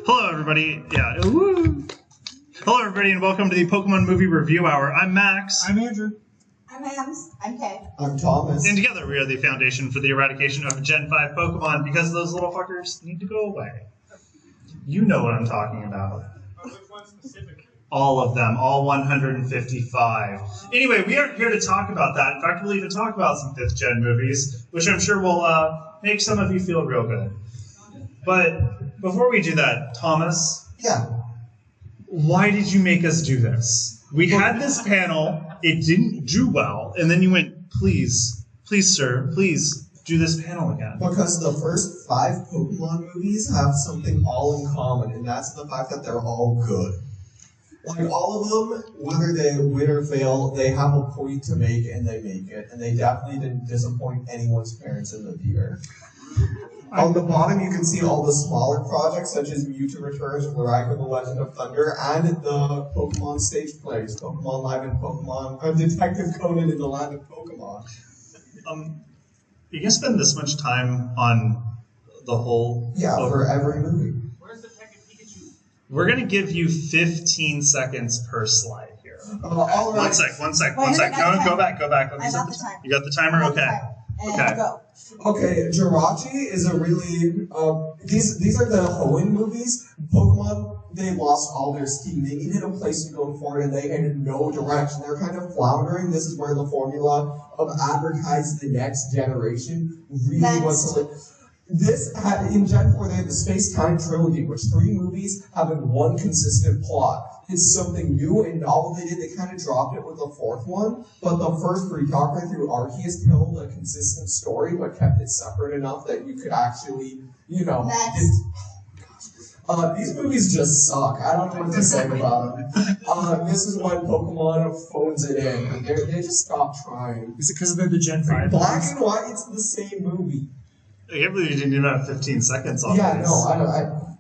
Hello, everybody. Yeah. Woo. Hello, everybody, and welcome to the Pokemon Movie Review Hour. I'm Max. I'm Andrew. I'm Hams. I'm Kay. I'm Thomas. And together we are the foundation for the eradication of Gen 5 Pokemon because those little fuckers need to go away. You know what I'm talking about. Which one specifically? All of them, all 155. Anyway, we aren't here to talk about that. In fact, we'll even talk about some 5th Gen movies, which I'm sure will make some of you feel real good. But before we do that, Thomas, Yeah. why did you make us do this? We had this panel, it didn't do well, and then you went, please, sir, please do this panel again. Because the first 5 Pokemon movies have something all in common, and that's the fact that they're all good. Like, all of them, whether they win or fail, they have a point to make, and they make it. And they definitely didn't disappoint anyone's parents in the theater. On the bottom, you can see all the smaller projects, such as Mewtwo Returns, Fluorite, The Legend of Thunder, and the Pokemon stage plays, Pokemon Live and Pokemon, Detective Conan in the Land of Pokemon. You can spend this much time on the whole... Yeah, for every movie. Where's Detective Pikachu? We're going to give you 15 seconds per slide here. All right. One sec. Wait, No, go back. Let me I set got the the timer. You got the timer? Okay. And Okay. go. Okay, Jirachi is a really, these are the Hoenn movies. Pokemon, they lost all their steam. They needed a place to go forward, and they had no direction. They're kind of floundering. This is where the formula of advertise the next generation really was. This had, in Gen 4, they had the Space-Time Trilogy, which 3 movies having one consistent plot. It's something new and novel they did. They kind of dropped it with the 4th one, but the first 3, Darkrai through Arceus, told a consistent story, but kept it separate enough that you could actually, you know... these movies just suck. I don't know what to say about them. This is when Pokemon phones it in. They just stopped trying. Is it because they're the Gen 5? Black and White, it's the same movie. I can't believe you didn't even have 15 seconds on Yeah, this. no,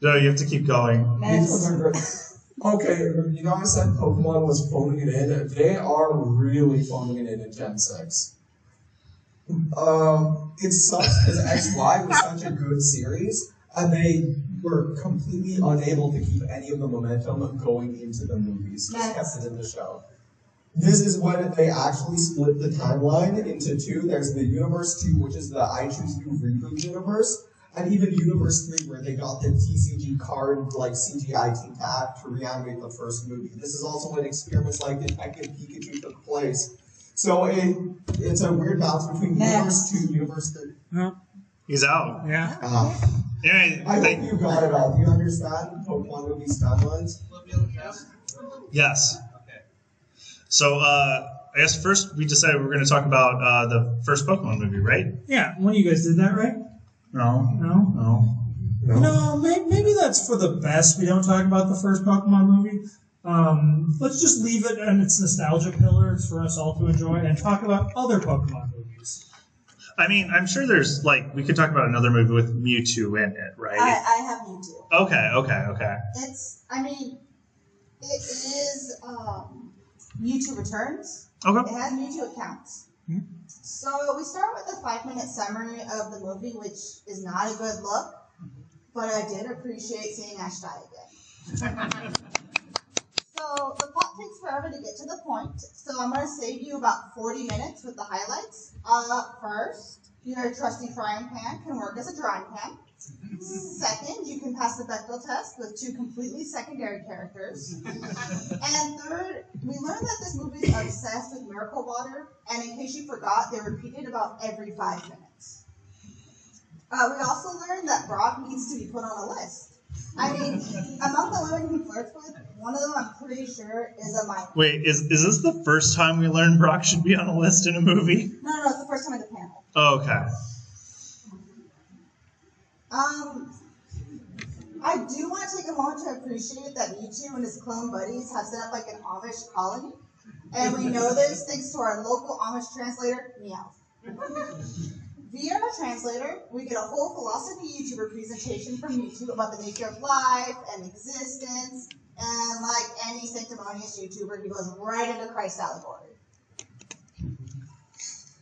No, you have to keep going. These ones are great. Okay, you know I said Pokemon was phoning it in? They are really phoning it in Gen 6. It sucks because XY was such a good series, and they were completely unable to keep any of the momentum going into the movies. Just kept it in the show. This is when they actually split the timeline into 2. There's the Universe 2, which is the I Choose You reboot universe, and even Universe 3, where they got the TCG card, like CGI team to reanimate the first movie. This is also when experiments like Detective Pikachu took place. So it's a weird balance between Universe 2 and Universe 3. No. He's out. Yeah. Anyway, I hope you got it all. Do you understand Pokemon movies timelines? Yes. So, I guess first we decided we were going to talk about the first Pokemon movie, right? Yeah, one of you guys did that, right? No. No, maybe that's for the best. We don't talk about the first Pokemon movie. Let's just leave it and its nostalgia pillars for us all to enjoy and talk about other Pokemon movies. I mean, I'm sure there's, like, we could talk about another movie with Mewtwo in it, right? I have Mewtwo. Okay. It is Mewtwo Returns. Okay. It has Mewtwo accounts. Hmm. So we start with a 5-minute summary of the movie, which is not a good look, but I did appreciate seeing Ash die again. So the plot takes forever to get to the point, so I'm going to save you about 40 minutes with the highlights. First, your trusty frying pan can work as a drying pan. Second, you can pass the Bechdel test with 2 completely secondary characters. And third, we learned that this movie is obsessed with Miracle Water, and in case you forgot, they repeat it about every 5 minutes. We also learned that Brock needs to be put on a list. I mean, among the women he flirts with, one of them I'm pretty sure is a minor. Wait, is this the first time we learned Brock should be on a list in a movie? No, it's the first time at the panel. Oh, okay. I do want to take a moment to appreciate that Mewtwo and his clone buddies have set up like an Amish colony. And we know this thanks to our local Amish translator, Meow. Via our translator, we get a whole philosophy YouTuber presentation from Mewtwo about the nature of life and existence, and like any sanctimonious YouTuber, he goes right into Christ allegory.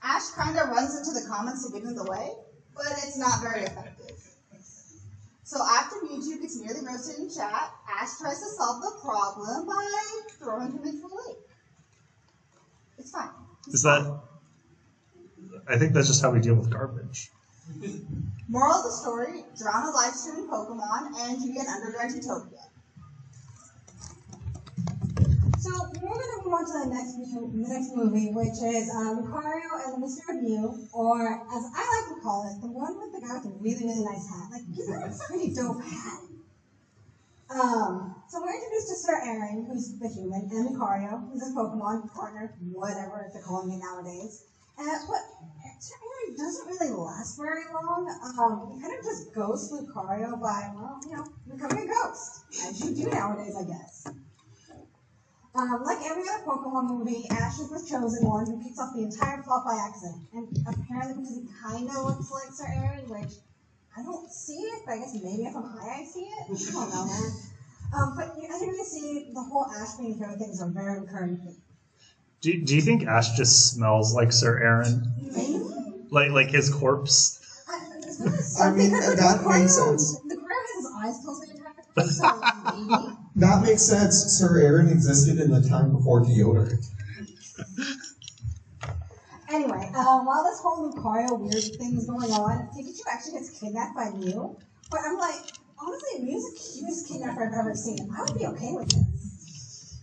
Ash kind of runs into the comments to get in the way, but it's not very effective. So after Mewtwo gets posted in chat, Ash tries to solve the problem by throwing him into the lake. It's fine. Is that? I think that's just how we deal with garbage. Moral of the story, drown a live streaming Pokemon and you get underground utopia. So we're going to move on to the next movie, which is Lucario and the Mystery of Mew, or as I like to call it, the one with the guy with the really, really nice hat. Like, he's got a pretty dope hat. So we're introduced to Sir Aaron, who's the human, and Lucario, who's his Pokemon partner, whatever they're calling it nowadays. But Sir Aaron doesn't really last very long. He kind of just ghosts Lucario by, well, becoming a ghost, as you do nowadays, I guess. Like every other Pokemon movie, Ash is the chosen one who kicks off the entire plot by accident. And apparently because he kind of looks like Sir Aaron, which I don't see it, but I guess maybe if I'm high I see it. I don't know, man. But as you can see, the whole Ash being hero thing is a very recurring thing. Do you think Ash just smells like Sir Aaron? Maybe? Like his corpse? I mean, that makes sense. The Lucario has his eyes closed the entire time, so maybe. That makes sense. Sir Aaron existed in the time before deodorant. Anyway, while this whole Lucario weird thing is going on, Pikachu actually gets kidnapped by Mew. But I'm like, honestly, Mew's the cutest kidnapper I've ever seen. I would be okay with this.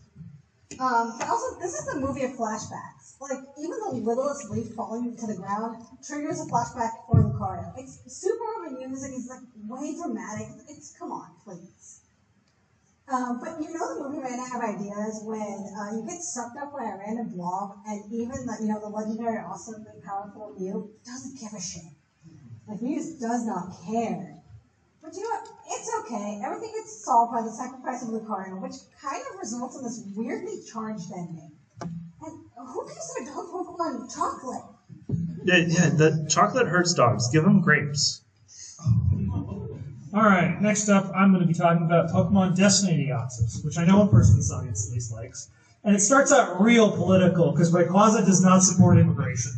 But also, this is the movie of flashbacks. Like, even the littlest leaf falling to the ground triggers a flashback for Lucario. It's super overused and it's like way dramatic. Come on, please. But the movie ran out of ideas when you get sucked up by a random blob, and even the legendary, awesomely powerful Mew doesn't give a shit. Like, Mew just does not care. But you know what? It's okay. Everything gets solved by the sacrifice of Lucario, which kind of results in this weirdly charged ending. And who gives their dog Pokemon chocolate? Yeah, the chocolate hurts dogs. Give them grapes. Alright, next up, I'm going to be talking about Pokemon Destiny Deoxys, which I know one person in this audience at least likes. And it starts out real political, because Rayquaza does not support immigration.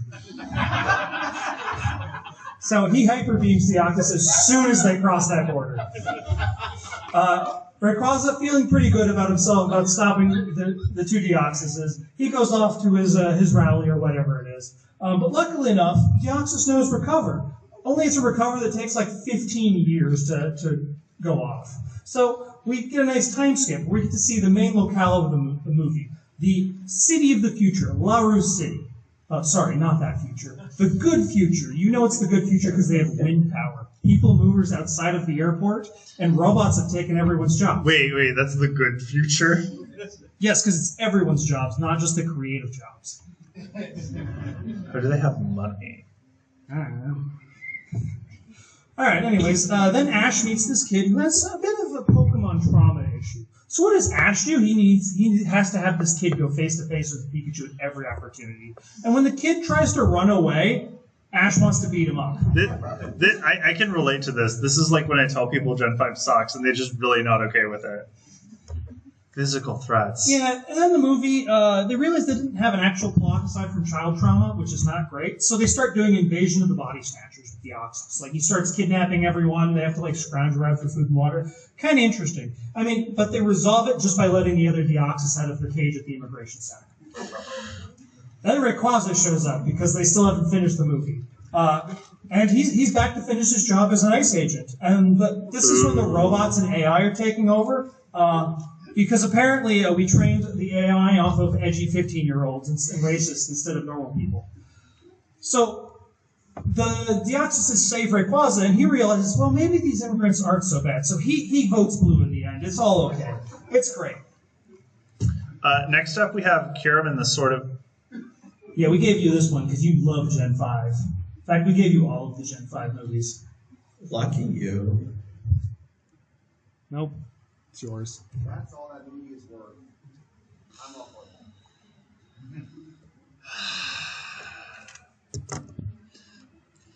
So he hyperbeams Deoxys as soon as they cross that border. Rayquaza, feeling pretty good about himself, about stopping the two Deoxyses, he goes off to his rally or whatever it is. But luckily enough, Deoxys knows Recover. Only it's a Recover that takes like 15 years to go off. So we get a nice time skip where we get to see the main locale of the movie. The city of the future, La Rue City. Sorry, not that future. The good future. You know it's the good future because they have wind power. People movers outside of the airport, and robots have taken everyone's job. Wait, that's the good future? Yes, because it's everyone's jobs, not just the creative jobs. Or do they have money? I don't know. Alright, anyways, then Ash meets this kid who has a bit of a Pokemon trauma issue. So what does Ash do? He has to have this kid go face-to-face with Pikachu at every opportunity. And when the kid tries to run away, Ash wants to beat him up. I can relate to this. This is like when I tell people Gen 5 sucks and they're just really not okay with it. Physical threats. Yeah, and then the movie, they realized they didn't have an actual plot aside from child trauma, which is not great. So they start doing Invasion of the Body Snatchers with Deoxys. Like, he starts kidnapping everyone. They have to, like, scrounge around for food and water. Kind of interesting. I mean, but they resolve it just by letting the other Deoxys out of the cage at the immigration center. Then Rayquaza shows up because they still haven't finished the movie. And he's back to finish his job as an ice agent. But this is when the robots and AI are taking over. Because apparently we trained the AI off of edgy 15-year-olds and racists instead of normal people. So the Deoxys save Rayquaza, and he realizes, well, maybe these immigrants aren't so bad. So he votes blue in the end. It's all okay. It's great. Next up, we have Kirim and the sort of... Yeah, we gave you this one because you love Gen 5. In fact, we gave you all of the Gen 5 movies. Lucky you. Nope. It's yours. That's all that movie is worth. I'm all for that.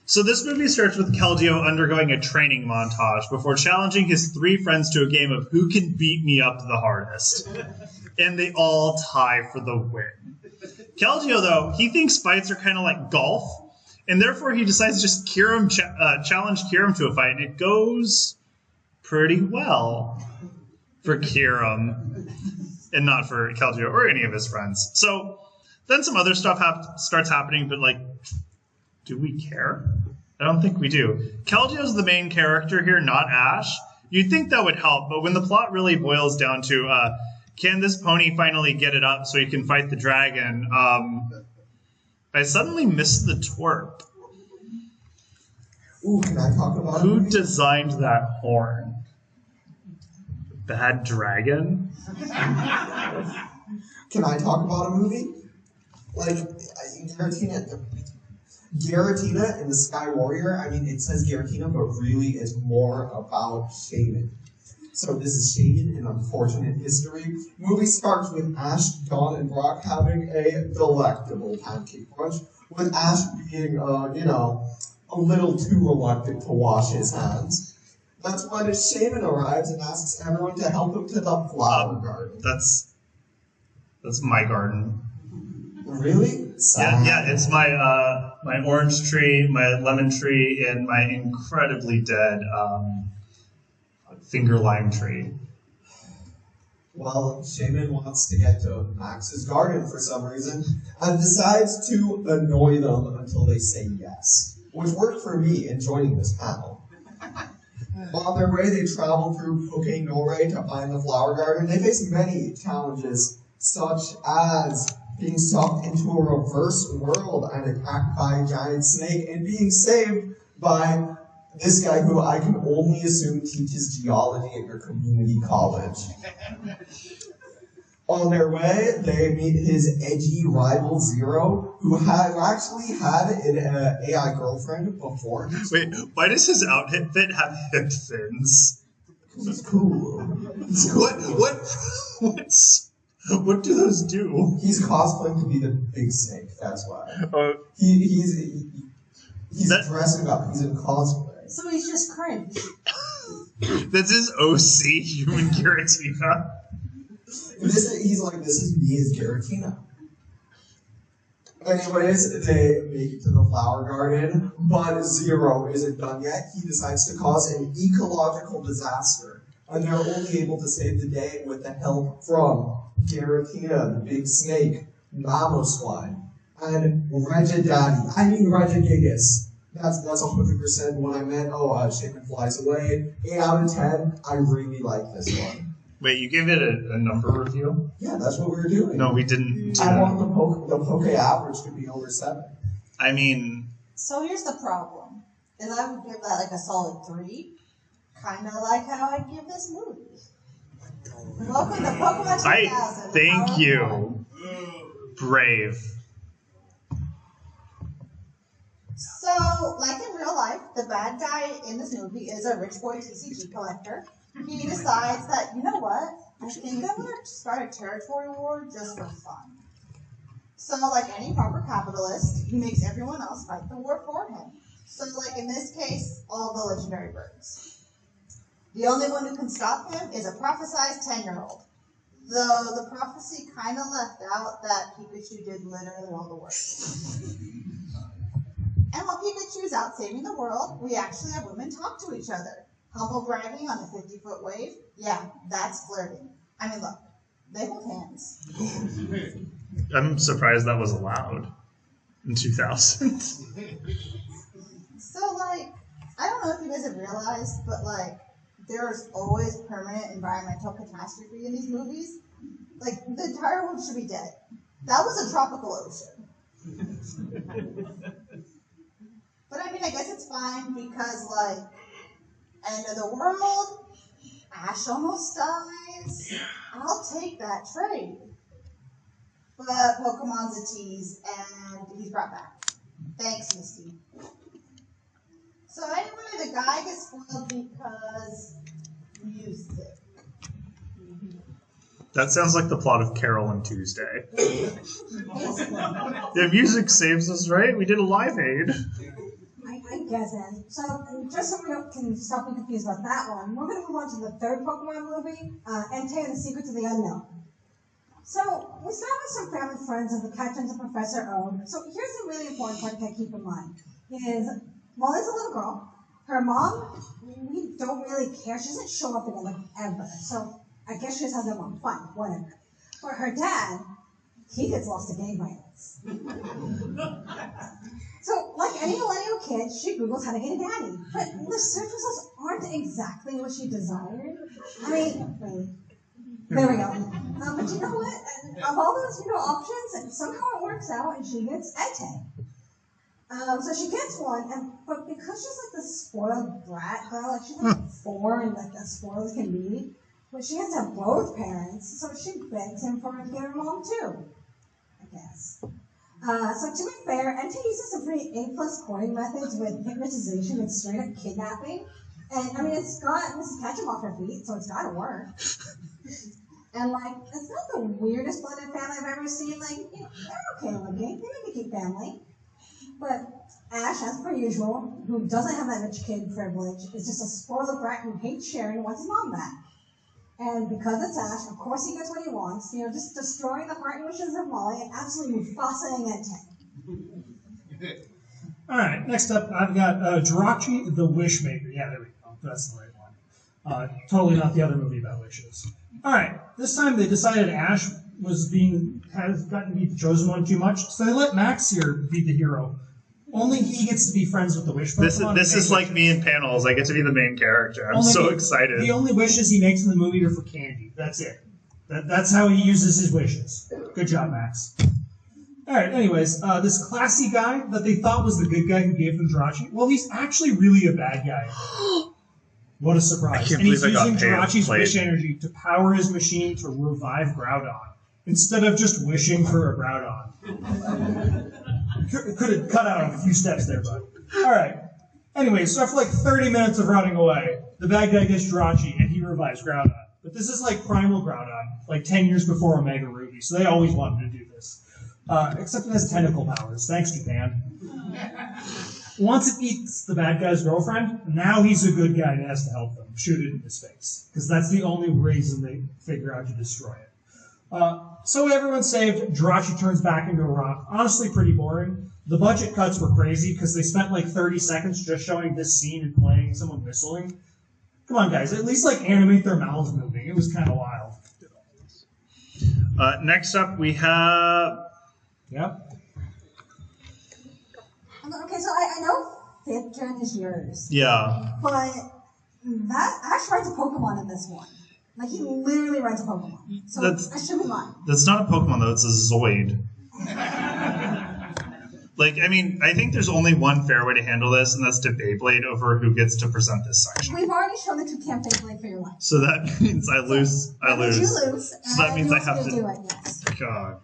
So this movie starts with Keldeo undergoing a training montage before challenging his 3 friends to a game of who can beat me up the hardest. And they all tie for the win. Keldeo, though, he thinks fights are kind of like golf, and therefore he decides to just challenge Kirim to a fight, and it goes pretty well. for Kiram and not for Keldeo or any of his friends. So then some other stuff starts happening, but like, do we care? I don't think we do. Keldeo's the main character here, not Ash. You'd think that would help, but when the plot really boils down to, can this pony finally get it up so he can fight the dragon, I suddenly missed the twerp. Ooh, can I talk about Who it? designed that horn? Bad dragon? Can I talk about a movie? Like, Giratina in the Sky Warrior, I mean, it says Giratina, but really it's more about Shaman. So this is Shaman, an unfortunate history. Movie starts with Ash, Dawn, and Brock having a delectable pancake brunch, with Ash being, a little too reluctant to wash his hands. That's when a Shaman arrives and asks everyone to help him to the flower garden. That's my garden. Really? Sad. Yeah, it's my my orange tree, my lemon tree, and my incredibly dead finger lime tree. Well, Shaman wants to get to Max's garden for some reason and decides to annoy them until they say yes, which worked for me in joining this panel. On their way, they travel through Poke-Nore to find the flower garden. They face many challenges, such as being sucked into a reverse world and attacked by a giant snake, and being saved by this guy who I can only assume teaches geology at your community college. On their way, they meet his edgy rival Zero, who actually had an AI girlfriend before. Wait, why does his outfit have hip fins? He's cool. He's cool. What do those do? He's cosplaying to be the big snake, that's why. He's dressing up, he's in cosplay. So he's just cringe. That's his OC, human Giratina. He's like, this is me as Giratina. Anyways, they make it to the flower garden, but Zero isn't done yet. He decides to cause an ecological disaster, and they're only able to save the day with the help from Giratina, the big snake, Mamoswine, and Regigigas. That's 100% what I meant. Shaman flies away. 8 out of 10. I really like this one. Wait, you gave it a number review? Yeah, that's what we were doing. No, we didn't do I that. want the Poke average to be over 7. I mean, So here's the problem. Is I would give that like a solid 3. Kind of like how I give this movie. Welcome to Pokemon 2000. thank you. Brave. So, like in real life, the bad guy in this movie is a rich boy TCG collector. He decides that, you know what, I think I'm going to start a territory war just for fun. So, like any proper capitalist, he makes everyone else fight the war for him. So, like in this case, all the legendary birds. The only one who can stop him is a prophesized 10-year-old. Though the prophecy kind of left out that Pikachu did literally all the work. And while Pikachu's out saving the world, we actually have women talk to each other. Humble bragging on a 50-foot wave? Yeah, that's flirting. I mean, look, they hold hands. I'm surprised that was allowed in 2000. So, like, I don't know if you guys have realized, but, like, there's always permanent environmental catastrophe in these movies. Like, the entire world should be dead. That was a tropical ocean. But I mean, I guess it's fine because, like, end of the world, Ash almost dies. I'll take that trade. But Pokemon's a tease, and he's brought back. Thanks, Misty. So anyway, the guy gets spoiled because music. That sounds like the plot of Carol and Tuesday. Yeah, music saves us, right? We did a Live Aid. I guess it. So, just so we can stop being confused about that one, we're going to move on to the third Pokemon movie, Entei and the Secret to the Unknown. So, we start with some family friends of the captains of Professor O. So, here's the really important part to keep in mind, is Molly's a little girl. Her mom, we don't really care. She doesn't show up again, like, ever. So, I guess she just has them on fun, whatever. But her dad, he gets lost to gang violence. So, like any millennial kid, she Googles how to get a daddy. But the search results aren't exactly what she desired. I mean, wait. There we go. But you know what? Of all those, options, somehow it works out, and she gets EdTech. So she gets one, but because she's like the spoiled brat girl, like she's like 4 and like as spoiled as can be, but she has to have both parents, so she begs him for her to get her mom too, I guess. So to be fair, NT uses some pretty A+ courting methods with hypnotization and straight up kidnapping, and I mean it's got Mrs. Ketchum off her feet, so it's gotta work. And like, it's not the weirdest blended family I've ever seen. Like, they're okay looking, they make a cute family. But Ash, as per usual, who doesn't have that rich kid privilege, is just a spoiled brat who hates sharing and wants his mom back. And because it's Ash, of course he gets what he wants, just destroying the heart and wishes of Molly and absolutely Mufasaing Ed. Alright, next up I've got Jirachi the Wishmaker. Yeah, there we go. That's the right one. Totally not the other movie about wishes. Alright, this time they decided Ash has gotten to be the chosen one too much, so they let Max here be the hero. Only he gets to be friends with the wish Pokemon. This is like me in panels. I get to be the main character. I'm so excited. The only wishes he makes in the movie are for candy. That's it. That's how he uses his wishes. Good job, Max. Alright, anyways, this classy guy that they thought was the good guy who gave them Jirachi, well, he's actually really a bad guy. What a surprise. And he's using Jirachi's wish energy to power his machine to revive Groudon, instead of just wishing for a Groudon. Could have cut out a few steps there, bud. Alright. Anyway, so after like 30 minutes of running away, the bad guy gets Jirachi and he revives Groudon. But this is like Primal Groudon, like 10 years before Omega Ruby, so they always wanted to do this. Except it has tentacle powers. Thanks, Japan. Once it eats the bad guy's girlfriend, now he's a good guy and has to help them. Shoot it in his face. Because that's the only reason they figure out to destroy it. So everyone's saved. Jirachi turns back into a rock. Honestly, pretty boring. The budget cuts were crazy because they spent like 30 seconds just showing this scene and playing someone whistling. Come on, guys. At least like animate their mouths moving. It was kind of wild. Next up, we have... Yep. Okay, so I know 5th gen is yours. Yeah. But Ash rides a Pokemon in this one. Like, he literally rides a Pokemon. So I should be lying. That's not a Pokemon, though. It's a Zoid. I mean, I think there's only one fair way to handle this, and that's to Beyblade over who gets to present this section. We've already shown that you can't Beyblade for your life. So that means I lose. I lose. You lose. So that means I have to do it, yes. God.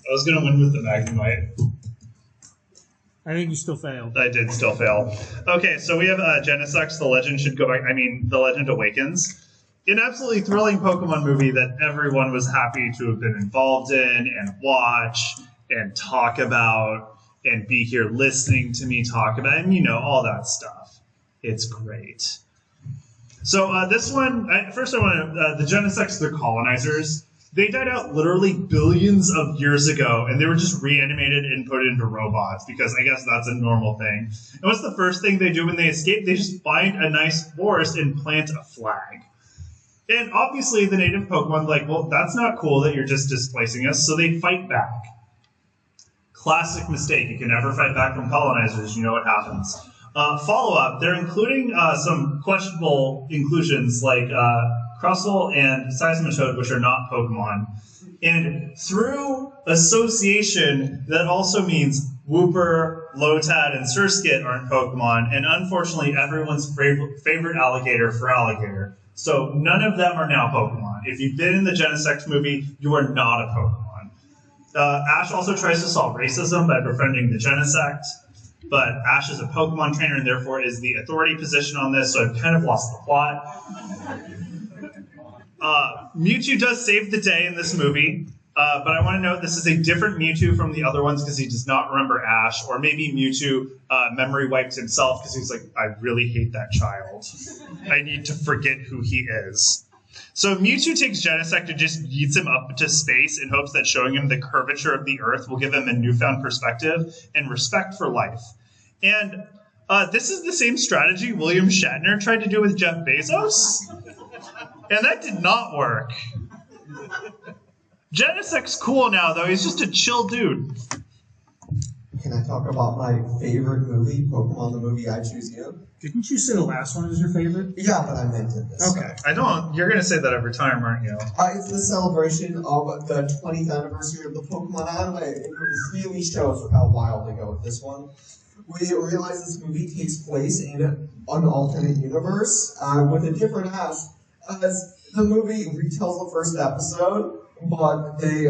I was going to win with the Magnemite. I think you still failed. I did still fail. Okay, so we have Genesect, The Legend Should Go Back. The Legend Awakens. An absolutely thrilling Pokemon movie that everyone was happy to have been involved in and watch and talk about and be here listening to me talk about and, all that stuff. It's great. So this one, first I want to, the Genesects, they're colonizers. They died out literally billions of years ago, and they were just reanimated and put into robots, because I guess that's a normal thing. And what's the first thing they do when they escape? They just find a nice forest and plant a flag. And obviously the native Pokemon like, well, that's not cool that you're just displacing us, so they fight back. Classic mistake. You can never fight back from colonizers. You know what happens. Follow-up, they're including some questionable inclusions like Crustle and Seismitoad, which are not Pokemon. And through association, that also means Wooper, Lotad, and Surskit aren't Pokemon, and unfortunately everyone's favorite alligator for alligator. So none of them are now Pokemon. If you've been in the Genesect movie, you are not a Pokemon. Ash also tries to solve racism by befriending the Genesect, but Ash is a Pokemon trainer and therefore is the authority position on this, so I've kind of lost the plot. Mewtwo does save the day in this movie, but I want to note this is a different Mewtwo from the other ones because he does not remember Ash, or maybe Mewtwo memory wipes himself because he's like, I really hate that child. I need to forget who he is. So Mewtwo takes Genesect and just yeets him up into space in hopes that showing him the curvature of the Earth will give him a newfound perspective and respect for life. And This is the same strategy William Shatner tried to do with Jeff Bezos, and that did not work. Jenisek's cool now, though. He's just a chill dude. Can I talk about my favorite movie, Pokemon the movie I Choose You? Didn't you say the last one is your favorite? Yeah, but I meant it this Okay. time. I don't. You're gonna say that every time, aren't you? It's the celebration of the 20th anniversary of the Pokemon anime, and it really shows how wild they go with this one. We realize this movie takes place in an alternate universe with a different Ash, as the movie retells the first episode, but they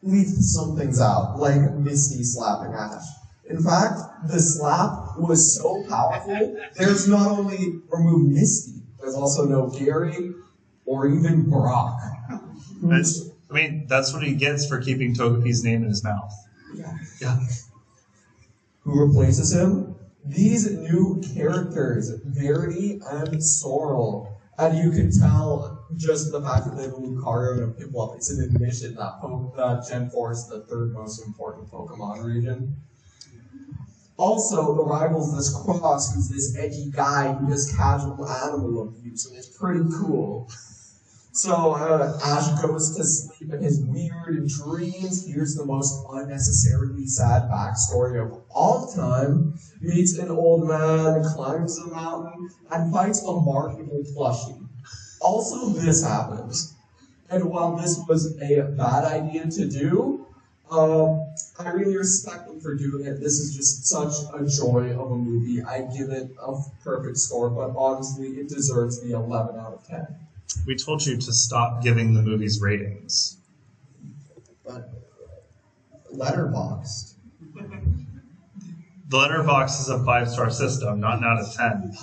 leave some things out, like Misty slapping Ash. In fact, the slap was so powerful, there's not only removed Misty, there's also no Gary or even Brock. I mean, that's what he gets for keeping Togepi's name in his mouth. Yeah. Who replaces him? These new characters, Verity and Sorrel. And you can tell just the fact that they have Lucario and a Piplup, it's an admission that Gen 4 is the third most important Pokemon region. Also, the rivals this Cross, who's this edgy guy who does casual animal abuse, and it's pretty cool. So, Ash goes to sleep in his weird dreams. Here's the most unnecessarily sad backstory of all time. Meets an old man, climbs a mountain, and fights a marketable plushie. Also, this happens. And while this was a bad idea to do, I really respect them for doing it. This is just such a joy of a movie. I give it a perfect score, but honestly, it deserves the 11 out of 10. We told you to stop giving the movies ratings. But Letterboxd. The Letterbox is a 5-star system, not an out of 10.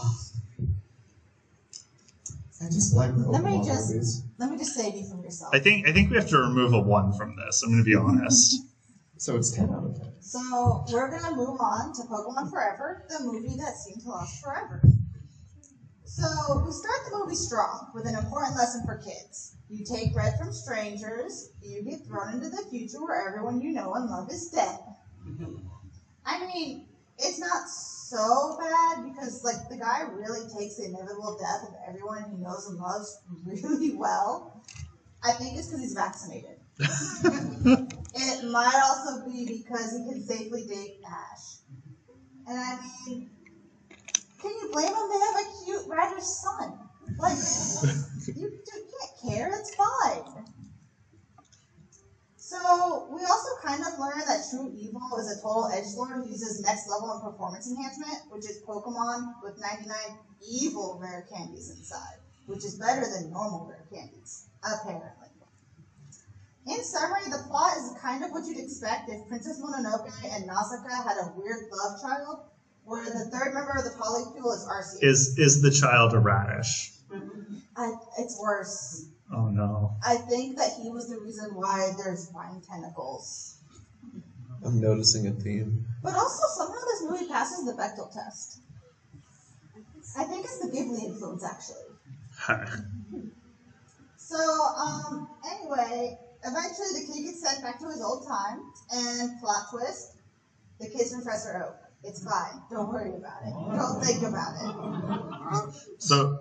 I just like Let me Pokemon just- movies. Let me just save you from yourself. I think we have to remove a 1 from this. I'm going to be honest. So it's 10 out of 10. So we're gonna move on to Pokemon Forever, the movie that seemed to last forever. So we start the movie strong with an important lesson for kids. You take bread from strangers, you get thrown into the future where everyone you know and love is dead. I mean, it's not so bad because like the guy really takes the inevitable death of everyone he knows and loves really well. I think it's because he's vaccinated. It might also be because he can safely date Ash. And I mean, can you blame him? They have a cute, radish son. Like, you can't care, it's fine. So, we also kind of learned that True Evil is a total edgelord who uses next level and performance enhancement, which is Pokemon with 99 evil rare candies inside, which is better than normal rare candies, apparently. In summary, the plot is kind of what you'd expect if Princess Mononoke and Nausicaa had a weird love child, where the third member of the polycule is Arceus. Is the child a radish? It's worse. Oh no. I think that he was the reason why there's vine tentacles. I'm noticing a theme. But also, somehow this movie passes the Bechdel test. I think it's the Ghibli influence, actually. So, anyway, eventually the kid gets sent back to his old time, and plot twist, the kid's Professor Oak. It's fine. Don't worry about it. Don't think about it. So,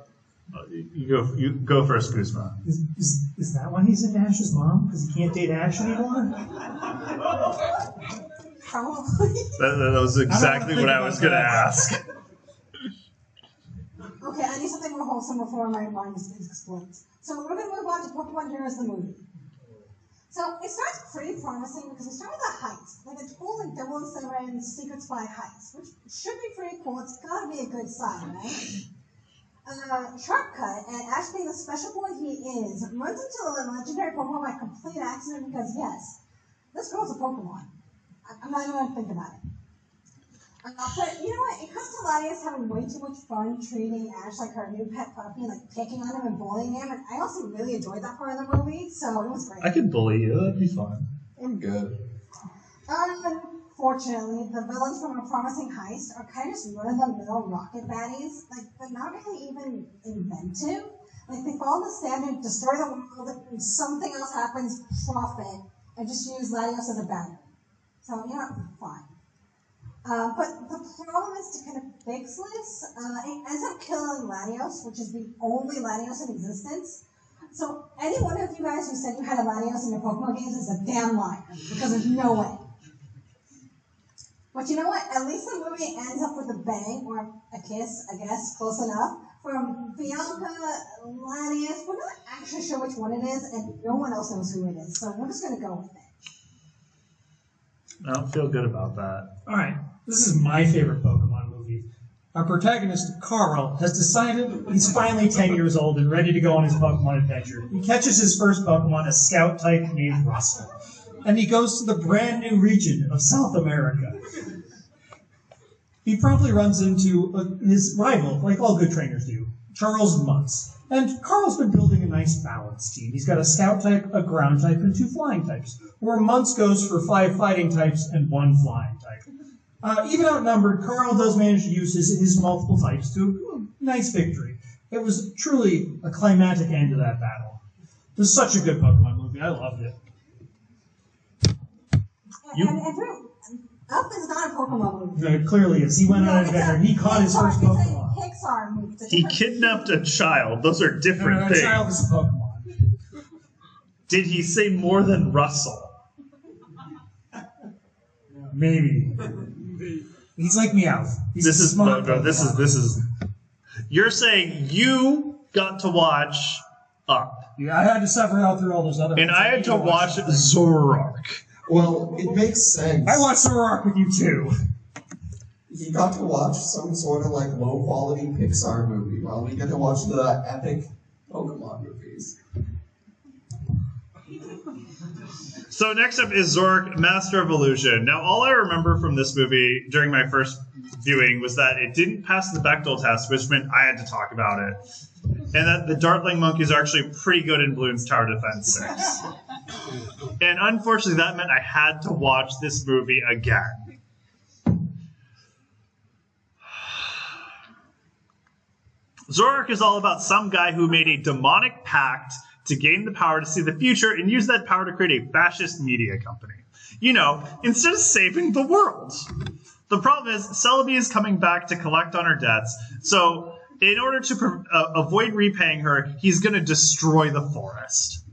you go first, Kuzma. Is that why he's into Ash's mom? Because he can't date Ash anymore? Probably. That was exactly what I was going to ask. Okay, I need something more wholesome before my mind is exploded. So we're going to move on to Pokemon Heroes the movie. So it starts pretty promising because we start with a heist, like a total like 007 Secret Spy heist, which should be pretty cool. It's got to be a good sign, right? Shortcut, and Ash being the special boy he is, runs into a legendary Pokemon by complete accident because, yes, this girl's a Pokemon. I'm not even going to think about it. But you know what? It comes to Latias having way too much fun treating Ash like her new pet puppy, like picking on him and bullying him. And I also really enjoyed that part of the movie, so it was great. I could bully you. That'd be fun. I'm good. Unfortunately, the villains from a promising heist are kind of just run-of-the-mill rocket baddies. Like, they're not really even inventive. Like, they follow the standard, destroy the world, and something else happens, profit, and just use Latios as a battery. So, you know, fine. But the problem is to kind of fix this, it ends up killing Latios, which is the only Latios in existence. So any one of you guys who said you had a Latios in your Pokemon games is a damn liar, because there's no way. But you know what? At least the movie ends up with a bang, or a kiss, I guess, close enough, from Bianca, Latios. We're not actually sure which one it is, and no one else knows who it is, so we're just going to go with it. I don't feel good about that. All right, this is my favorite Pokemon movie. Our protagonist, Carl, has decided he's finally 10 years old and ready to go on his Pokemon adventure. He catches his first Pokemon, a scout type named Russell, and he goes to the brand new region of South America. He promptly runs into his rival, like all good trainers do, Charles Muntz. And Carl's been building a nice balanced team. He's got a scout type, a ground type, and 2 flying types, where Muntz goes for 5 fighting types and 1 flying type. Even outnumbered, Carl does manage to use his multiple types to a nice victory. It was truly a climactic end to that battle. This is such a good Pokemon movie. I loved it. Up is not a Pokemon movie. It clearly is. He went on an adventure and he caught his first Pokemon. It's a Pixar movie. He kidnapped a child. Those are different That things. child is a Pokemon. Did he say more than Russell? Maybe. He's like Meowth. He's This a is smart no. This is. You're saying you got to watch Up, Yeah, I had to suffer out through all those other and ones. I had to watch something. Zoroark. Well, it makes sense. I watched Zoroark with you too. He got to watch some sort of like low quality Pixar movie while we get to watch the epic Pokemon movies. So next up is Zoroark, Master of Illusion. Now, all I remember from this movie during my first viewing was that it didn't pass the Bechdel test, which meant I had to talk about it. And that the Dartling monkeys are actually pretty good in Bloons Tower Defense 6. And unfortunately, that meant I had to watch this movie again. Zoroark is all about some guy who made a demonic pact to gain the power to see the future and use that power to create a fascist media company. You know, instead of saving the world. The problem is, Celebi is coming back to collect on her debts, so in order to avoid repaying her, he's going to destroy the forest.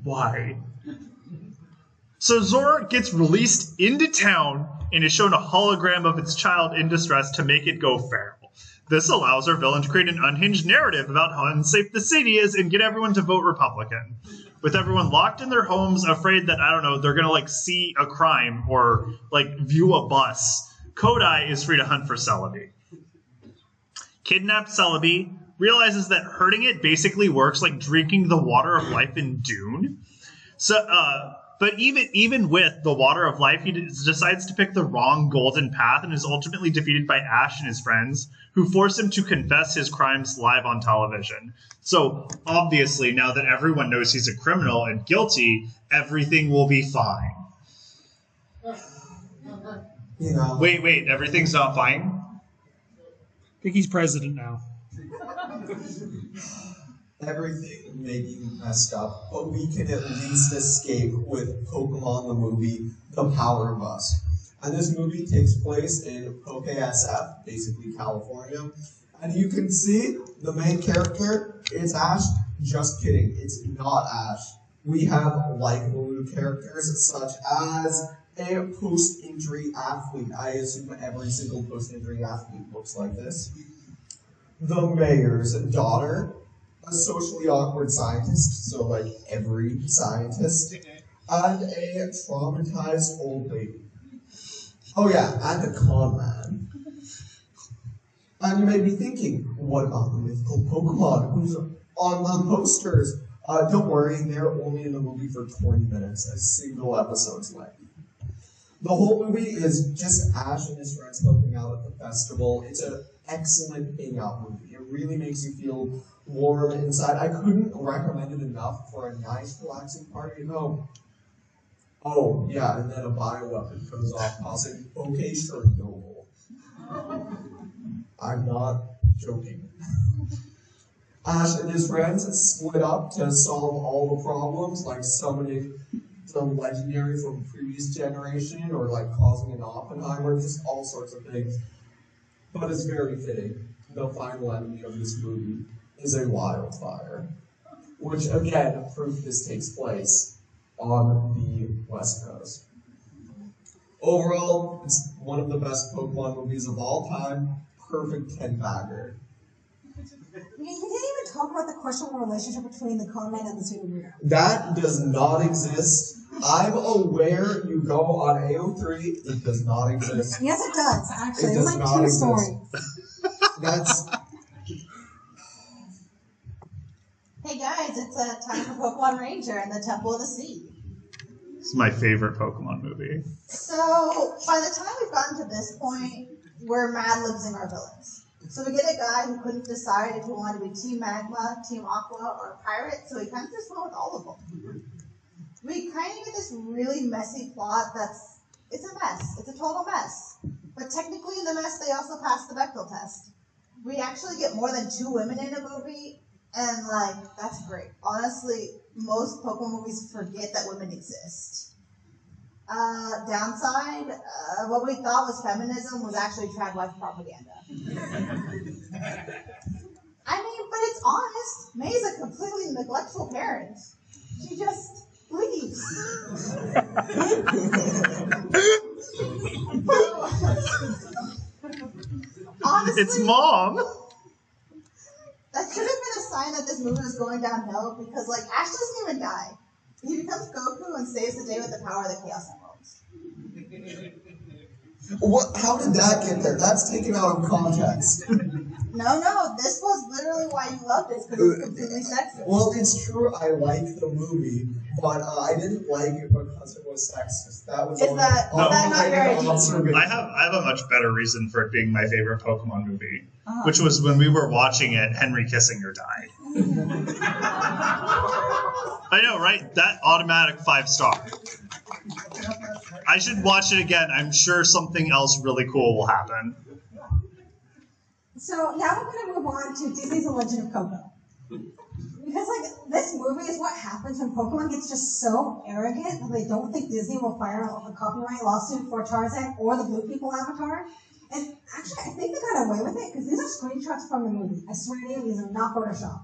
Why? So Zoroark gets released into town and is shown a hologram of its child in distress to make it go feral. This allows our villain to create an unhinged narrative about how unsafe the city is and get everyone to vote Republican. With everyone locked in their homes, afraid that, I don't know, they're going to, see a crime or, view a bus, Kodai is free to hunt for Celebi. Kidnapped Celebi realizes that hurting it basically works like drinking the water of life in Dune. But even with the water of life, he decides to pick the wrong golden path and is ultimately defeated by Ash and his friends, who force him to confess his crimes live on television. So, obviously, now that everyone knows he's a criminal and guilty, everything will be fine. You know, Wait, everything's not fine? I think he's president now. everything may be messed up, but we can at least escape with Pokemon the movie, The Power Bus. And this movie takes place in PokeSF, basically California. And you can see the main character, it's Ash. Just kidding, it's not Ash. We have likable new characters such as a post-injury athlete. I assume every single post-injury athlete looks like this. The mayor's daughter, a socially awkward scientist, so like every scientist, and a traumatized old lady. Oh yeah, and a con man. And you may be thinking, what about the mythical Pokemon who's on the posters? Don't worry, they're only in the movie for 20 minutes, a single episode's length. The whole movie is just Ash and his friends helping out at the festival. It's an excellent hangout movie. It really makes you feel warm inside. I couldn't recommend it enough for a nice, relaxing party at home. Oh, yeah, and then a bioweapon goes off, causing okay, sure, no. I'm not joking. Ash and his friends split up to solve all the problems, like summoning some legendary from a previous generation, or like causing an Oppenheimer, just all sorts of things. But it's very fitting. The final enemy of this movie is a wildfire, which again, proof this takes place on the West Coast. Overall, it's one of the best Pokemon movies of all time. Perfect 10-bagger. You didn't even talk about the questionable relationship between the Conman and the Suguru. That does not exist. I'm aware you go on AO3. It does not exist. Yes, it does, actually. It There's does like not two exist. stories. That's Hey guys, it's time for Pokemon Ranger and the Temple of the Sea. This is my favorite Pokemon movie. So, by the time we've gotten to this point, we're mad libsing our villains. So we get a guy who couldn't decide if he wanted to be Team Magma, Team Aqua, or Pirate, so he kind of just went with all of them. We kind of get this really messy plot it's a mess. It's a total mess. But technically in the mess, they also passed the Bechdel test. We actually get more than 2 women in a movie, and that's great. Honestly, most Pokemon movies forget that women exist. Downside, what we thought was feminism was actually trad wife propaganda. I mean, but it's honest. May's a completely neglectful parent. She just leaves. Honestly, It's Mom! that should have been a sign that this movie was going downhill, because Ash doesn't even die. He becomes Goku and saves the day with the power of the Chaos Emeralds. what? How did that get there? That's taken out of context. No, this was literally why you loved it, because it's completely sexist. Well, it's true. I like the movie, but I didn't like it because it was sexist. That was Is only that not your idea? observation. I have a much better reason for it being my favorite Pokemon movie, which was when we were watching it, Henry Kissinger died. I know, right? That automatic 5-star. I should watch it again. I'm sure something else really cool will happen. So now we're going to move on to Disney's The Legend of Coco. Because this movie is what happens when Pokemon gets just so arrogant that they don't think Disney will file a copyright lawsuit for Tarzan or the Blue People Avatar. And actually, I think they got away with it because these are screenshots from the movie. I swear to you, these are not Photoshop.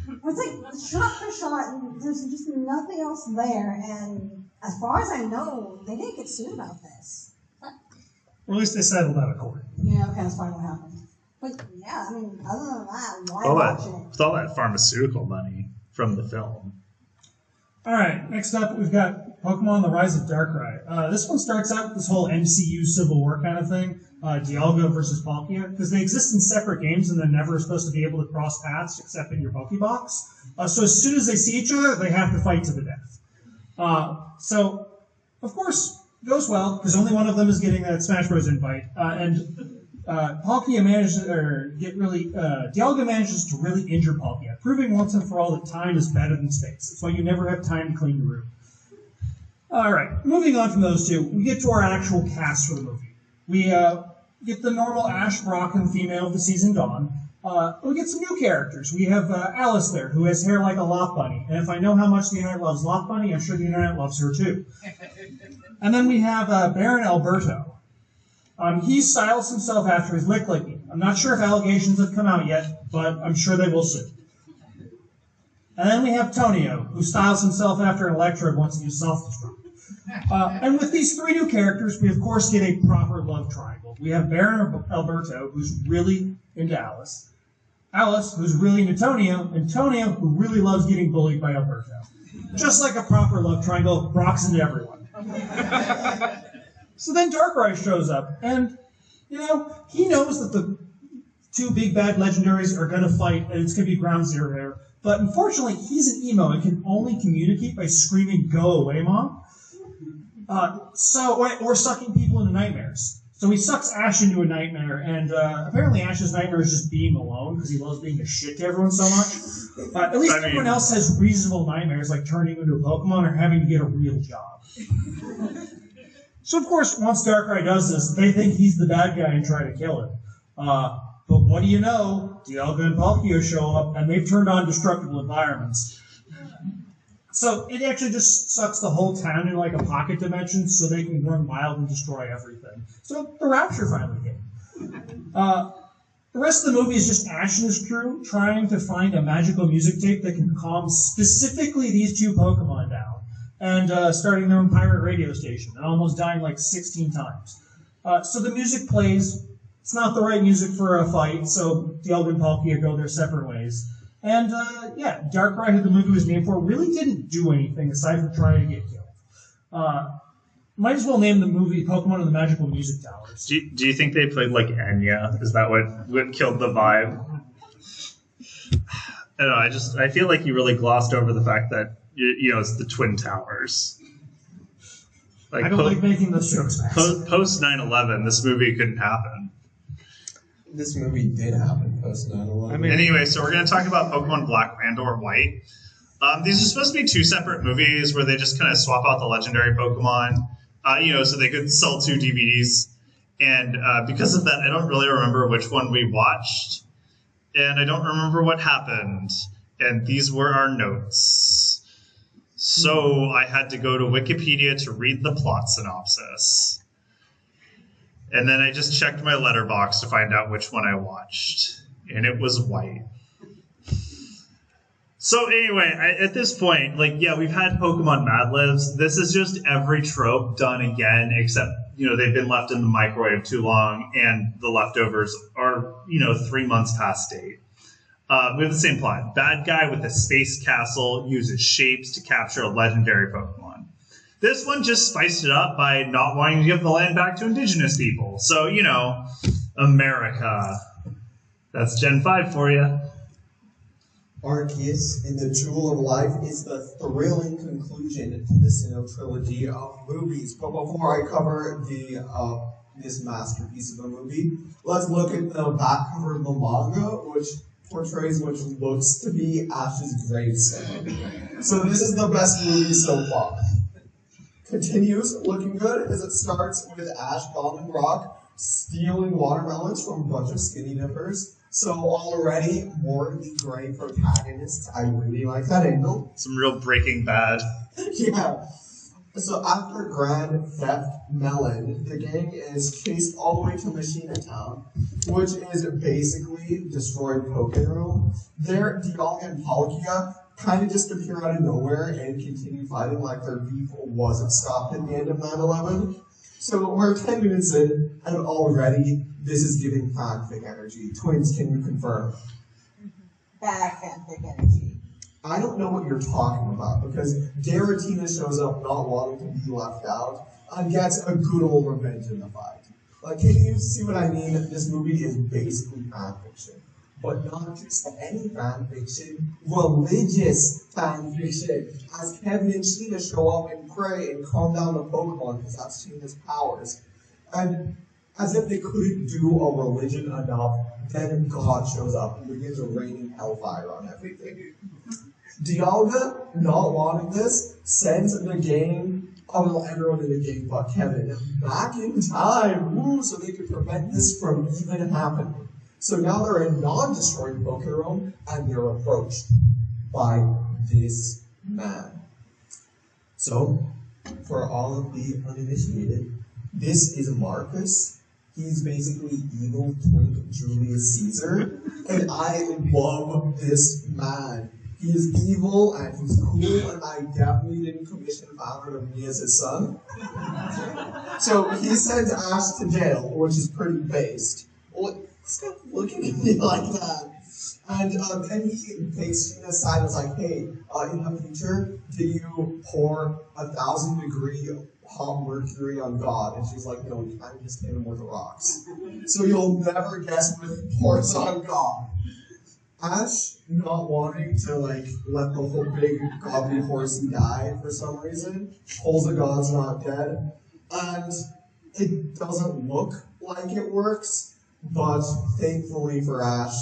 It's shot for shot, and there's just nothing else there. And as far as I know, they didn't get sued about this. Or at least they settled out of court. Yeah, okay, that's probably what happened. But yeah, I mean, other than that, why watch it? With all that pharmaceutical money from the film. All right, next up we've got Pokemon: The Rise of Darkrai. This one starts out with this whole MCU Civil War kind of thing, Dialga versus Palkia, because they exist in separate games and they're never supposed to be able to cross paths except in your Pokebox. So as soon as they see each other, they have to fight to the death. So, of course, it goes well, because only one of them is getting that Smash Bros. Invite, and Palkia Dialga manages to really injure Palkia, proving once and for all that time is better than space. That's why you never have time to clean your room. Alright, moving on from those two, we get to our actual cast for the movie. We get the normal Ash, Brock, and female of the season Dawn. We get some new characters. We have Alice there, who has hair like a Loft Bunny. And if I know how much the internet loves Loft Bunny, I'm sure the internet loves her too. And then we have Baron Alberto. He styles himself after his lick-licking. I'm not sure if allegations have come out yet, but I'm sure they will soon. And then we have Tonio, who styles himself after an Electrode once he used self-destruct. And with these 3 new characters, we of course get a proper love triangle. We have Baron Alberto, who's really into Alice, who's really into Tonio, and Tonio, who really loves getting bullied by Alberto. Just like a proper love triangle, Brock's into everyone. So then Darkrai shows up, and, he knows that the 2 big bad legendaries are going to fight, and it's going to be ground zero there. But unfortunately, he's an emo and can only communicate by screaming, "Go away, Mom!" Or sucking people into nightmares. So he sucks Ash into a nightmare, and apparently Ash's nightmare is just being alone, because he loves being a shit to everyone so much. At least everyone else has reasonable nightmares, like turning into a Pokemon or having to get a real job. So, of course, once Darkrai does this, they think he's the bad guy and try to kill him. But what do you know? Dialga and Palkia show up, and they've turned on destructible environments. So it actually just sucks the whole town in like a pocket dimension so they can run wild and destroy everything. So the Rapture finally came. The rest of the movie is just Ash and his crew trying to find a magical music tape that can calm specifically these two Pokemon down, and starting their own pirate radio station, and almost dying like 16 times. So the music plays. It's not the right music for a fight, so Dialga and Palkia go their separate ways. And yeah, Darkrai, who the movie was named for, really didn't do anything aside from trying to get killed. Might as well name the movie Pokemon and the Magical Music Towers. Do you think they played like Enya? Is that what killed the vibe? I don't know. I feel like you really glossed over the fact that it's the Twin Towers. Like, I don't like making those jokes. Post 9/11, this movie couldn't happen. This movie did happen post 9/11. Anyway, so we're going to talk about Pokemon Black and or White. These are supposed to be two separate movies where they just kind of swap out the legendary Pokemon. So they could sell 2 DVDs. And because of that, I don't really remember which one we watched. And I don't remember what happened. And these were our notes. So I had to go to Wikipedia to read the plot synopsis. And then I just checked my letterbox to find out which one I watched. And it was White. So anyway, at this point, we've had Pokemon Mad Libs. This is just every trope done again, except, they've been left in the microwave too long, and the leftovers are, 3 months past date. We have the same plot. Bad guy with a space castle uses shapes to capture a legendary Pokemon. This one just spiced it up by not wanting to give the land back to indigenous people. So, America. That's Gen 5 for you. Arceus in the Jewel of Life is the thrilling conclusion to the Sinnoh trilogy of movies. But before I cover this masterpiece of a movie, let's look at the back cover of the manga, which portrays what looks to be Ash's gravestone. So this is the best movie so far. Continues looking good as it starts with Ash, Golden Rock, stealing watermelons from a bunch of skinny dippers. So already, morally gray protagonists. I really like that angle. Some real Breaking Bad. Yeah. So after Grand Theft Melon, the gang is chased all the way to Machina Town, which is basically destroyed Pokemon. There, Dialga and Palkia kind of just appear out of nowhere and continue fighting like their beef wasn't stopped at the end of 9/11. So we're 10 minutes in, and already this is giving fanfic energy. Twins, can you confirm? Bad fanfic energy. I don't know what you're talking about, because Garatina shows up not wanting to be left out, and gets a good old revenge in the fight. Can you see what I mean? This movie is basically fanfiction. But not just any fanfiction, religious fanfiction. As Kevin and Sheena show up and pray and calm down the Pokemon, because that's Sheena's powers. And as if they couldn't do a religion enough, then God shows up and begins raining hellfire on everything. Dialga, not wanting this, sends the gang, everyone in the gang but Kevin, back in time, so they could prevent this from even happening. So now they're in non-destroyed Pokemon, and they're approached by this man. So, for all of the uninitiated, this is Marcus. He's basically evil twin Julius Caesar, and I love this man. He is evil and he's cool, and I definitely didn't commission Founder of me as his son. So he sends Ash to jail, which is pretty based. Stop looking at me like that. And then he takes Sheena's side and is like, hey, in the future, do you pour 1,000-degree hot mercury on God? And she's like, no, you can't just hit him with rocks. So you'll never guess what he pours on God. Ash, not wanting to let the whole big godly horsey die for some reason, pulls a God's not dead. And it doesn't look like it works. But thankfully for Ash,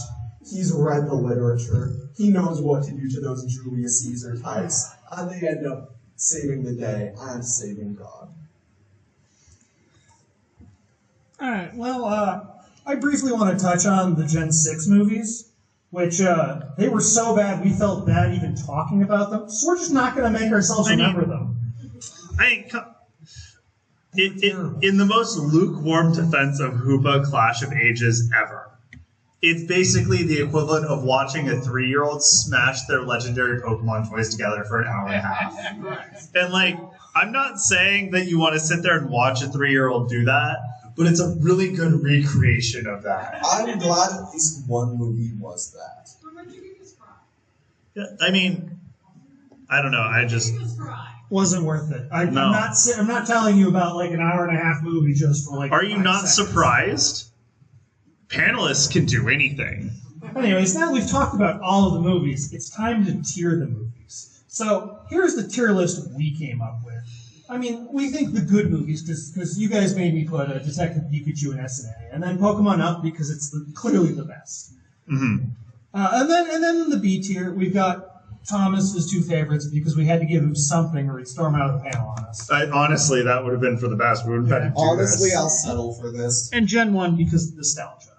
he's read the literature. He knows what to do to those Julius Caesar types. And they end up saving the day and saving God. Alright, well, I briefly want to touch on the Gen 6 movies. which they were so bad we felt bad even talking about them. So we're just not going to make ourselves remember them. In the most lukewarm defense of Hoopa Clash of Ages ever, it's basically the equivalent of watching a 3-year-old smash their legendary Pokemon toys together for an hour and a half. And like, I'm not saying that you want to sit there and watch a 3-year-old do that, but it's a really good recreation of that. I'm glad at least one movie was that. Yeah, I mean, I don't know. I just Wasn't worth it. No. I'm not telling you about like an hour and a half movie just for like. Are you 5 not seconds. surprised? Panelists can do anything. Anyways, now that we've talked about all of the movies, it's time to tier the movies. So here's the tier list we came up with. I mean, we think the good movies, because you guys made me put Detective Pikachu and SNA, and then Pokemon Up because it's clearly the best. Mm-hmm. And then in the B tier, we've got Thomas's 2 favorites because we had to give him something or he'd storm out of the panel on us. Honestly, that would have been for the best. We wouldn't have had to do Honestly, this. I'll settle for this. And Gen 1 because of nostalgia.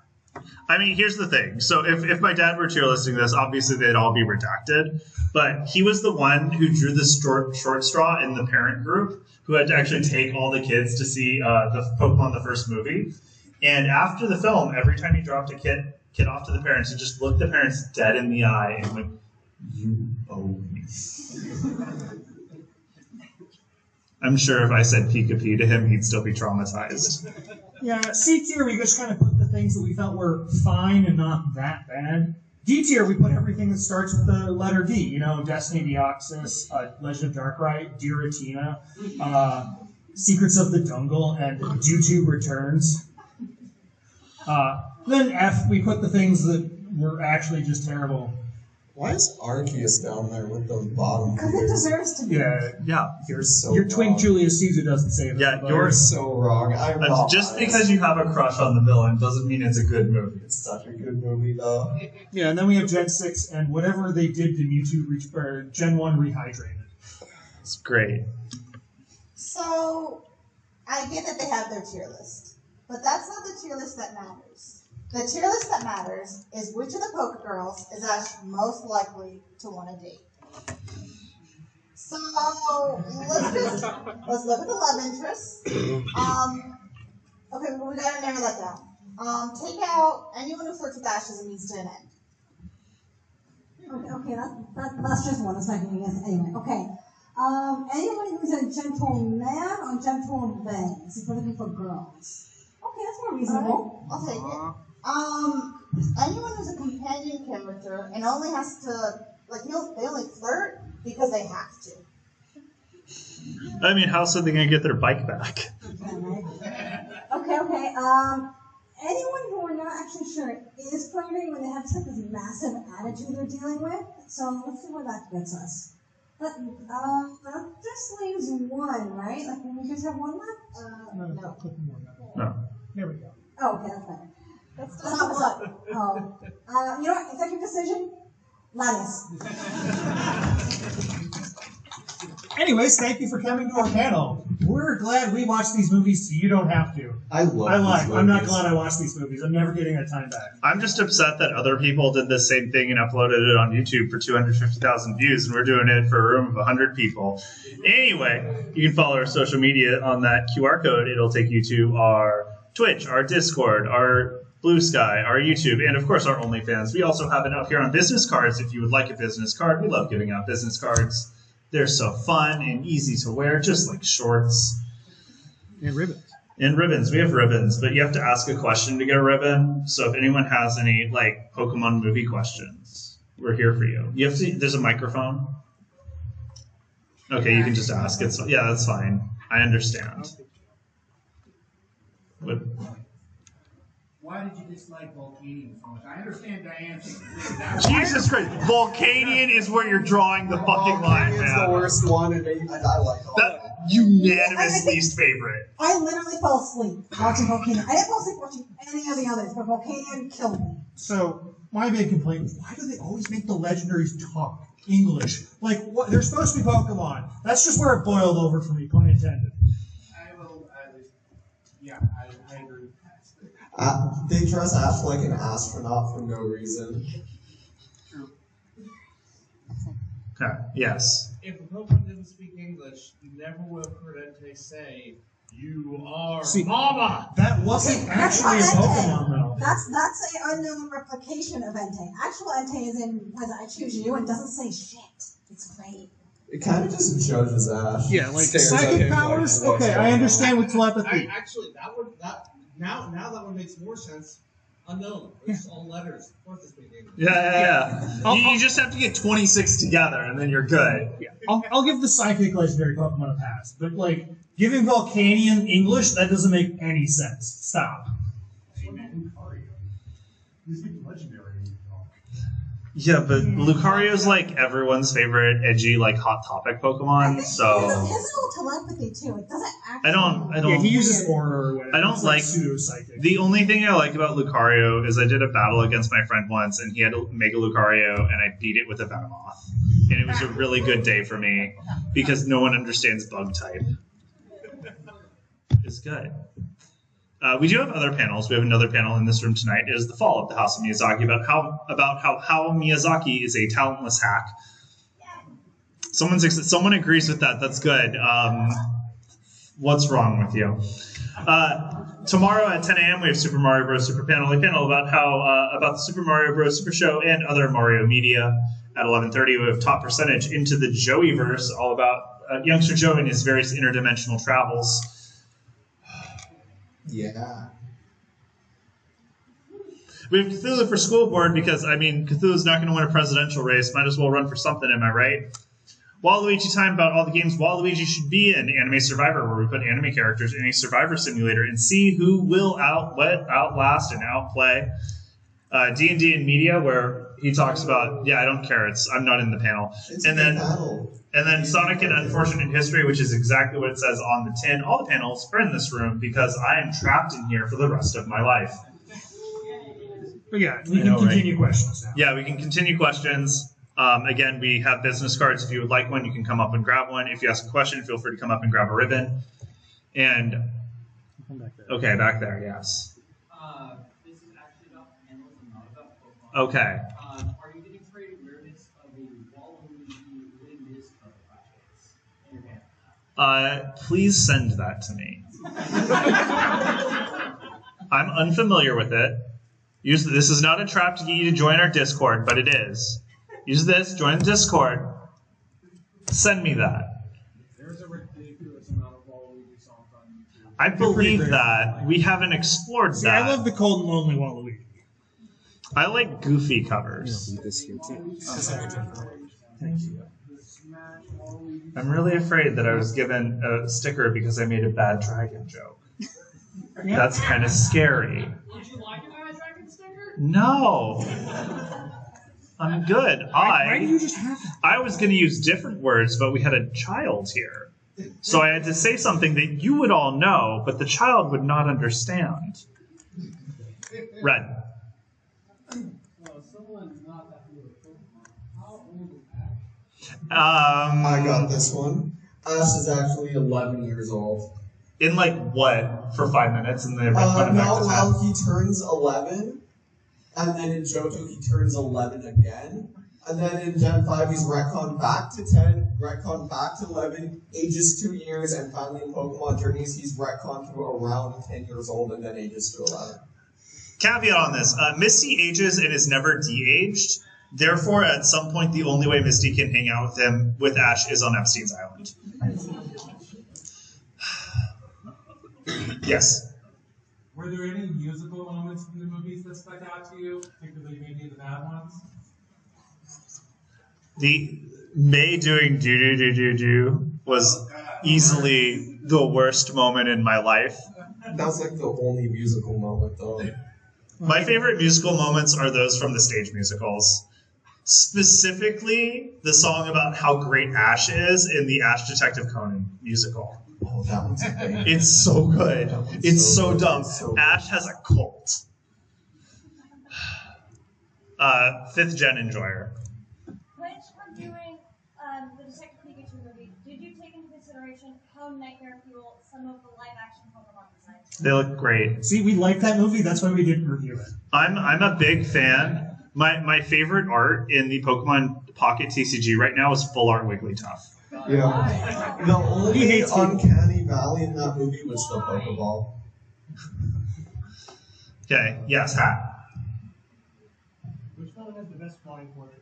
I mean, here's the thing. So if my dad were tier listing this, obviously they'd all be redacted. But he was the one who drew the short straw in the parent group who had to actually take all the kids to see the Pokemon the first movie. And after the film, every time he dropped a kid off to the parents, he just looked the parents dead in the eye and went, "You owe me." I'm sure if I said Pika-Pee to him, he'd still be traumatized. Yeah, C tier, we just kind of put the things that we felt were fine and not that bad. D tier, we put everything that starts with the letter D. You know, Destiny Deoxys, Legend of Darkrai, Giratina, Secrets of the Jungle, and Mewtwo Returns. Then F, we put the things that were actually just terrible. Why is Arceus down there with those bottom Because it tiers? deserves to be. Yeah. You're so Your twink wrong. Julius Caesar doesn't save it. Yeah, but- You're so wrong. I'm not Just biased. because you have a crush on the villain doesn't mean it's a good movie. It's such a good movie, though. Yeah, and then we have Gen 6 and whatever they did to Mewtwo, or Gen 1 rehydrated. It's great. So, I get that they have their tier list, but that's not the tier list that matters. The tier list that matters is which of the Poke Girls is Ash most likely to want to date. So, let's look at the love interests. Okay, well, we gotta narrow that down. Take out anyone who flirts with Ash as a means to an end. Okay, that's just one. That's not giving us anyway. Okay. Anyone who's a gentleman or gentleman? This is looking for girls. Okay, that's more reasonable. I'll take it. Anyone who's a companion character and only has to, they only flirt because they have to. I mean, how else are they going to get their bike back? Okay. Anyone who we're not actually sure is flirting when they have such this massive attitude they're dealing with. So let's see where that gets us. That just leaves one, right? Like, we just have one left? No. No. There we go. Oh, okay, that's better. That's not what. Oh. You know what? Executive decision? Linus. Anyways, thank you for coming to our panel. We're glad we watched these movies so you don't have to. I'm not glad I watched these movies. I'm never getting that time back. I'm just upset that other people did the same thing and uploaded it on YouTube for 250,000 views, and we're doing it for a room of 100 people. Anyway, you can follow our social media on that QR code. It'll take you to our Twitch, our Discord, our Blue Sky, our YouTube, and of course our OnlyFans. We also have it up here on business cards if you would like a business card. We love giving out business cards. They're so fun and easy to wear, just like shorts. And ribbons. And ribbons. We have ribbons, but you have to ask a question to get a ribbon. So if anyone has any Pokemon movie questions, we're here for you. You have to. There's a microphone. Okay, you can just ask. That's fine. I understand. What? Why did you dislike Volcanion so much? I understand Diane thinks that. Jesus Christ! Volcanion is where you're drawing the fucking line, It's man. the worst one, and I like all That unanimous least favorite. I literally fell asleep watching Volcanion. I didn't fall asleep watching any of the others, but Volcanion killed me. So, my big complaint was, why do they always make the legendaries talk English? Like, what? They're supposed to be Pokemon. That's just where it boiled over for me, pun intended. I agree. They dress Ash like an astronaut for no reason. Yes. If a Pokemon doesn't speak English, you never would have heard Entei say, "You are Mama." That wasn't That's actually a not Pokemon, though. That's an unknown replication of Entei. Actual Entei is in was I choose you and doesn't say shit. It's great. It kind of just judges Ash. Yeah, like Stares at psychic him like, powers. what's Okay, going I on? understand with telepathy. Actually, now that one makes more sense. Unknown. It's all letters. Of course, it's speak English. Yeah. You just have to get 26 together, and then you're good. Yeah, I'll give the psychic legendary Pokemon a pass, but like giving Volcanion English, that doesn't make any sense. Stop. You speak legendary. Yeah, but Lucario's like everyone's favorite edgy, like hot topic Pokemon. So His little telepathy too. It doesn't actually. I don't. Yeah, he uses aura or whatever. I don't It's like pseudo psychic. The only thing I like about Lucario is I did a battle against my friend once, and he had a Mega Lucario, and I beat it with a Venomoth, and it was a really good day for me because no one understands Bug type. It's good. We do have other panels. We have another panel in this room tonight. It is the fall of the House of Miyazaki about how Miyazaki is a talentless hack. Someone agrees with that. That's good. What's wrong with you? Tomorrow at 10 a.m. we have Super Mario Bros. Super Panel, a panel about about the Super Mario Bros. Super Show and other Mario media. At 11:30 we have Top Percentage into the Joeyverse, all about youngster Joey and his various interdimensional travels. Yeah. We have Cthulhu for school board because, I mean, Cthulhu's not going to win a presidential race. Might as well run for something, am I right? Waluigi time about all the games Waluigi should be in Anime Survivor, where we put anime characters in a survivor simulator and see who will outlast, and outplay. D&D and media, where he talks about, I don't care, I'm not in the panel. It's and a then battle. And then Sonic and Unfortunate History, which is exactly what it says on the tin. All the panels are in this room because I am trapped in here for the rest of my life. But yeah, we can continue questions now. Yeah, we can continue questions. Again, we have business cards. If you would like one, you can come up and grab one. If you ask a question, feel free to come up and grab a ribbon. And okay, back there, yes. This is actually about panels and not about Pokemon. Okay. Are you getting creative awareness of a Waluigi winning this in your hand? Please send that to me. I'm unfamiliar with it. This is not a trap to get you to join our Discord, but it is. Use this, join the Discord. Send me that. There's a ridiculous amount of Waluigi songs on YouTube. I believe that. We haven't explored See, that. I love the cold and lonely Waluigi. I like goofy covers. This here too. Thank you. I'm really afraid that I was given a sticker because I made a bad dragon joke. That's kind of scary. Would you like a Bad Dragon sticker? No. I'm good. Why do you just have that? I was going to use different words, but we had a child here. So I had to say something that you would all know, but the child would not understand. Red. Someone's not that good at Pokemon. How old is Ash? I got this one. Ash is actually 11 years old. In like what? For 5 minutes, and then put him back No, to 10. well, he turns 11, and then in Johto he turns 11 again, and then in Gen 5 he's retconned back to 10, retconned back to 11, ages 2 years, and finally in Pokemon Journeys he's retconned to around 10 years old and then ages to 11. Caveat on this. Misty ages and is never de-aged. Therefore, at some point, the only way Misty can hang out with Ash is on Epstein's Island. Yes. Were there any musical moments in the movies that stuck out to you, particularly maybe the bad ones? The May doing do was easily the worst moment in my life. That was like the only musical moment though. My favorite musical moments are those from the stage musicals. Specifically, the song about how great Ash is in the Ash Detective Conan musical. Oh, that one's great. It's so good. It's so dumb. So Ash has a cult. 5th gen enjoyer. When we're doing the Detective Pikachu movie, did you take into consideration how nightmare fuel some of the live action Pokemon designs? They look great. See, we like that movie. That's why we didn't review it. I'm a big fan My favorite art in the Pokemon Pocket TCG right now is full art Wigglytuff. Yeah. The only uncanny valley in that movie was the Pokeball. Okay, yes, Hat. Which one has the best flying fortress?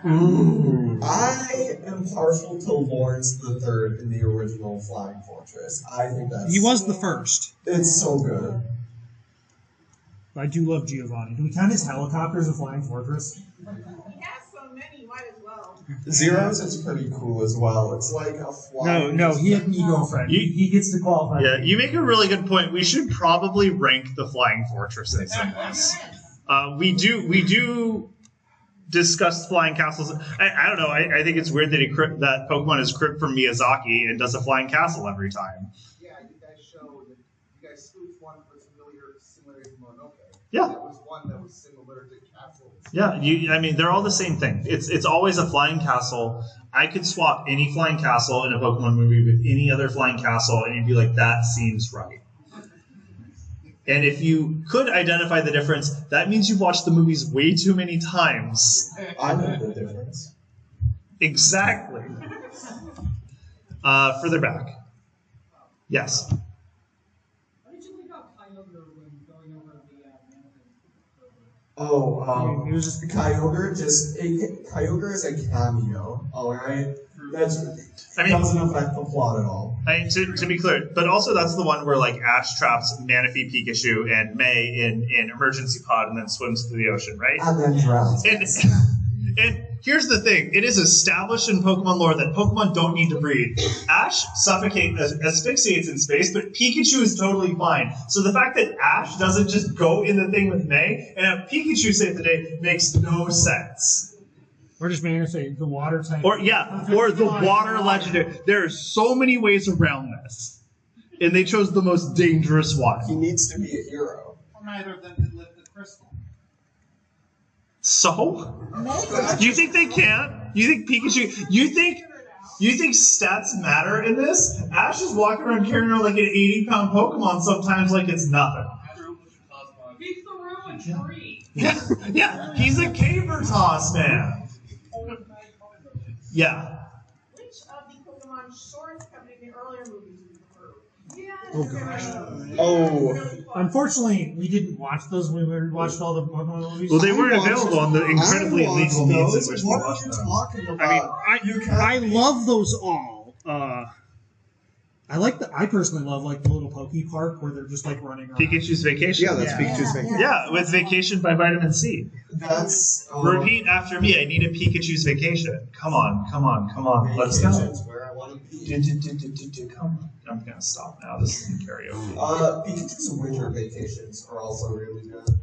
Ooh. I am partial to Lawrence the Third in the original Flying Fortress. I think that's... He was the first. It's so good. I do love Giovanni. Do we count his helicopter as a flying fortress? He has so many, might as well. Zero's is pretty cool as well. It's like a flying... No, he had an ego friend. He gets to qualify. Yeah, you make a really good point. We should probably rank the flying fortresses in this. We do discuss flying castles. I don't know. I think it's weird that that Pokemon is cribbed from Miyazaki and does a flying castle every time. Yeah, you guys showed that you guys spoofed one for similar to Mononoke. Yeah. There was one that was similar to Castle. Yeah, I mean, they're all the same thing. It's always a flying castle. I could swap any flying castle in a Pokemon movie with any other flying castle, and you'd be like, that seems right. And if you could identify the difference, that means you've watched the movies way too many times. I know the difference. Exactly. Further back. Yes. What did you think about Kyogre when going over the Oh, it was just Kyogre. Kyogre is a cameo. All right, doesn't affect the plot at all. To be clear, but also that's the one where like Ash traps Manaphy, Pikachu, and May in emergency pod and then swims through the ocean, right? And then drowns. And here's the thing: it is established in Pokemon lore that Pokemon don't need to breathe. Ash asphyxiates in space, but Pikachu is totally fine. So the fact that Ash doesn't just go in the thing with May and have Pikachu save the day makes no sense. Or just Manaphy, the water type. Or the water legendary. There are so many ways around this, and they chose the most dangerous one. He neither to be a hero. Or neither of them did lift the crystal. So? You think they can't? You think Pikachu? You think stats matter in this? Ash is walking around carrying around like an 80-pound Pokemon sometimes like it's nothing. He's the ruined tree. Yeah, he's a caver toss man. Yeah. Which of the Pokemon shorts covered in the earlier movies do you prefer? Oh gosh. Oh. Unfortunately, we didn't watch those when we watched all the Pokemon movies. Well, they weren't available on the incredibly illegal means in which we What are watched you them. talking about? I love those all. I personally love like the little Poke Park where they're just like running around. Pikachu's Vacation. Yeah, that's Pikachu's Vacation. Yeah, with Vacation by Vitamin C. That's Repeat after me. I need a Pikachu's Vacation. Come on. Let's go. Where I want to be. Come on. I'm gonna stop now. This isn't karaoke. Pikachu's winter vacations are also really good.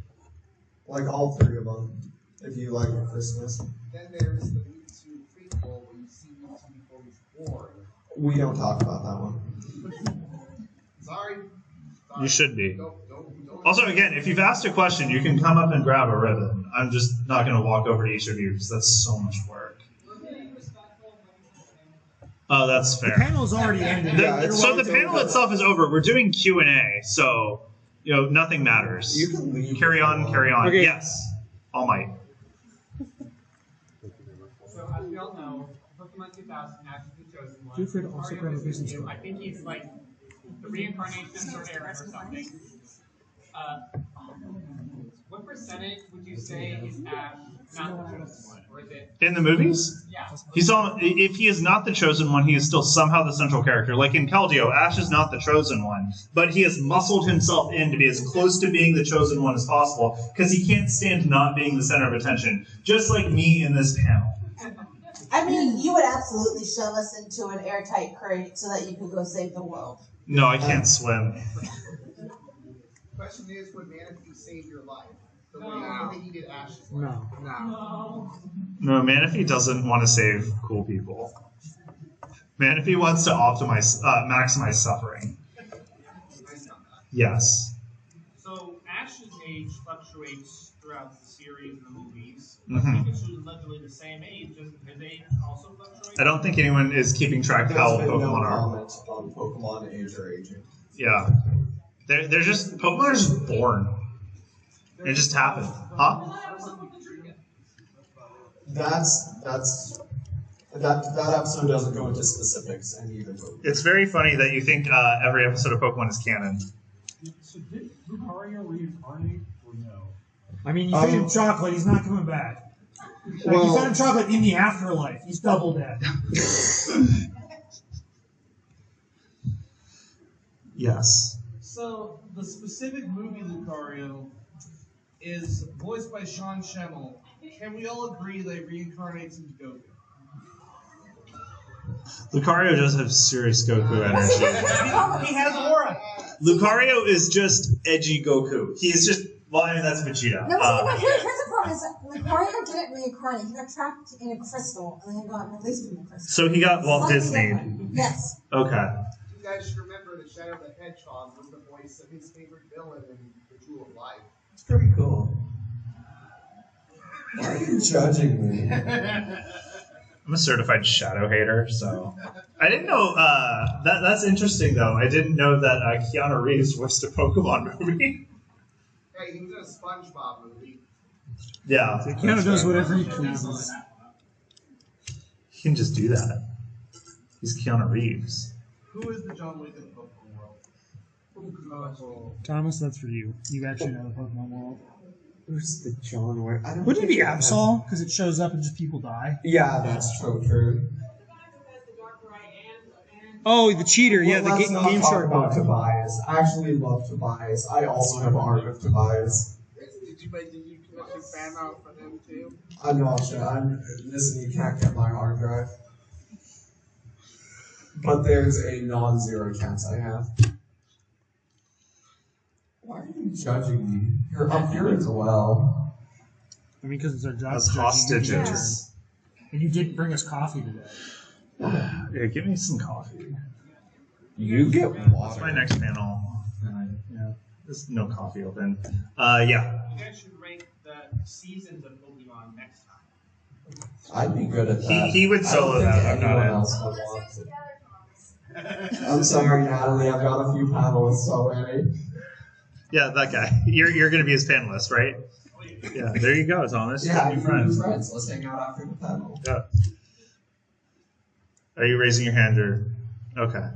Like all three of them. If you like Christmas. Then there's the Mewtwo prequel where you see Mewtwo before he's born. We don't talk about that one. Sorry. You should be. Don't. Also, again, if you've asked a question, you can come up and grab a ribbon. I'm just not going to walk over to each of you because that's so much work. Oh, that's fair. The panel's already ended. So the panel itself is over. We're doing Q&A, so nothing matters. You can leave. Carry on. Okay. Yes, All Might. So as we all know, Pokemon 2000 Ash is the chosen one. Feel free to also grab a business card. I think he's like the reincarnation or Aaron or something. What percentage would you say is Ash not the chosen one? Or is it? In the movies? Yeah. If he is not the chosen one, he is still somehow the central character. Like in Keldeo, Ash is not the chosen one, but he has muscled himself in to be as close to being the chosen one as possible because he can't stand not being the center of attention, just like me in this panel. I mean, you would absolutely shove us into an airtight crate so that you could go save the world. No, I can't swim. The question is, would Manaphy save your life? The way that he did Ash's life. No. No, Manaphy doesn't want to save cool people. Manaphy wants to maximize suffering. Yes. So Ash's age fluctuates throughout the series and the movies. Mhm. Pikachu is allegedly the same age. Does they also fluctuate? I don't think anyone is keeping track of how There's been Pokemon no are. comment on Pokemon age or aging. Yeah. They're just Pokemon are just born. It just happened. Huh? That episode doesn't go into specifics in either movie. It's very funny that you think every episode of Pokemon is canon. So did Lucario reincarnate or no? I mean, you feed him chocolate, he's not coming back. Like, Well- you fed him chocolate in the afterlife, he's double dead. Yes. So the specific movie Lucario is voiced by Sean Schemmel. Can we all agree that he reincarnates into Goku? Lucario does have serious Goku energy. He has aura. Lucario is just edgy Goku. He is just, well, I mean, that's Vegeta. No, but here's the problem: is that Lucario didn't reincarnate. He got trapped in a crystal and then got released from the crystal. So he got Walt Something Disney. different. Yes. Okay. You guys should remember that Shadow the Hedgehog was the voice of his favorite villain in The Jewel of Life. It's pretty cool. Why are you judging me? I'm a certified shadow hater, so I didn't know that's interesting though. I didn't know that Keanu Reeves voiced a Pokemon movie. Hey, he was in a SpongeBob movie. Yeah, Keanu does whatever he pleases. He can just do that. He's Keanu Reeves. Who is the John Wick of the Pokemon world? Thomas, that's for you. You actually know the Pokemon world. Who's the John Wick? I don't Wouldn't it be think I have- Absol? Because it shows up and just people die. Yeah, that's true. Oh, the cheater. Yeah, Well, the let's not Game talk Shark about one. Tobias. I actually love Tobias. I also have art of Tobias. Did you commission fan art for him too? I'm not sure. Listen, you can't get my hard drive. But there's a non-zero chance I have. Why are you judging me? You're up here as well. I mean, because it's our job. As to judge you. hostages. And you didn't bring us coffee today. Yeah, give me some coffee. You get That's water. my next panel. Yeah, there's no coffee open. Yeah. You guys should rank the seasons of Pokemon next time. I'd be good at that. He would solo that. I'm not Anyone in. else would want to. I'm sorry, Natalie. I've got a few panelists already. Yeah, that guy. You're going to be his panelist, right? Yeah, there you go, Thomas. Yeah, New new friends. friends. Let's hang out after the panel. Yeah. Are you raising your hand or? Okay.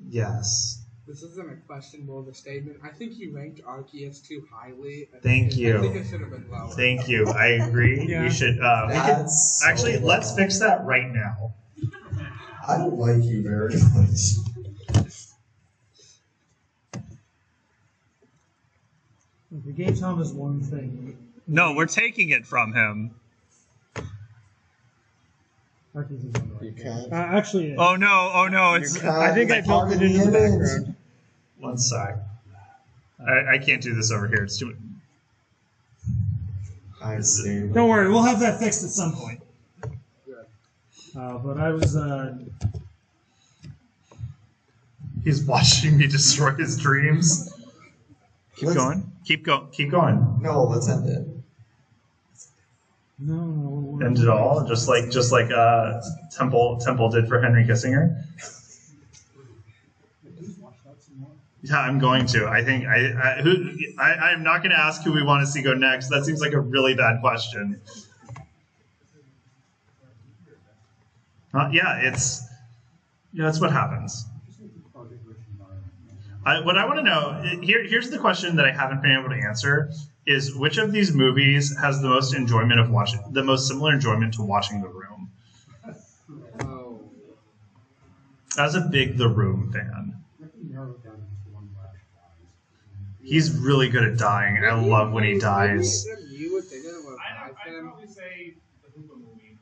Yes. This isn't a question, more of a statement. I think you ranked Arceus too highly. Thank you. I think it should have been lower. Thank you. I agree. Yeah. You should. We can, That's so actually, let's fix that right now. I don't like you very much. If we gave Thomas one thing, No, we're taking it from him. You can't. actually, Oh no! You It's. can't. I think I It's built part it of into the the image. background. One sec. I can't do this over here. It's too. I see. don't worry, we'll have that fixed at some point. But I was, He's watching me destroy his dreams. Keep going. Keep going. No, let's end it. no. End it all, just like Temple did for Henry Kissinger. Yeah, I'm going to. I think I'm not going to ask who we want to see go next. That seems like a really bad question. That's what happens. What I want to know here's the question that I haven't been able to answer is which of these movies has the most enjoyment of watching, the most similar enjoyment to watching The Room? Oh. As a big The Room fan, he's really good at dying. I love when he dies. I'd probably say the Hoopa movie.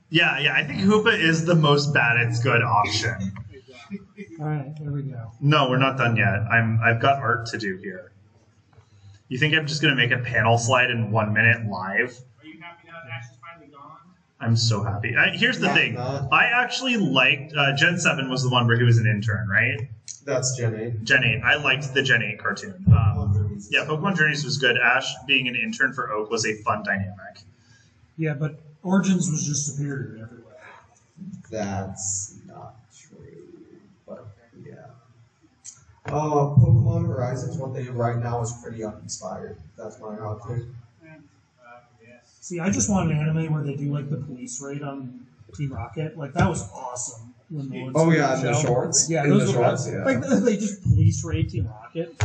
Yeah, I think Hoopa is the most bad it's good option. All right, there we go. No, we're not done yet. I've got art to do here. You think I'm just gonna make a panel slide in 1 minute live? Are you happy now that Ash is finally gone? I'm so happy. Here's the thing. I actually liked Gen 7 was the one where he was an intern, right? That's Gen 8. Gen 8. I liked the Gen 8 cartoon. Yeah, Pokemon Journeys was good. Ash being an intern for Oak was a fun dynamic. Yeah, but Origins was just superior everywhere. That's not true, but yeah. Pokemon Horizons, what they have right now is pretty uninspired. That's my hot take. See, I just want an anime where they do like the police raid on Team Rocket. Like that was awesome. When the Oh yeah, in the shorts. Yeah, in those the were shorts. Yeah. like they just police raid Team Rocket,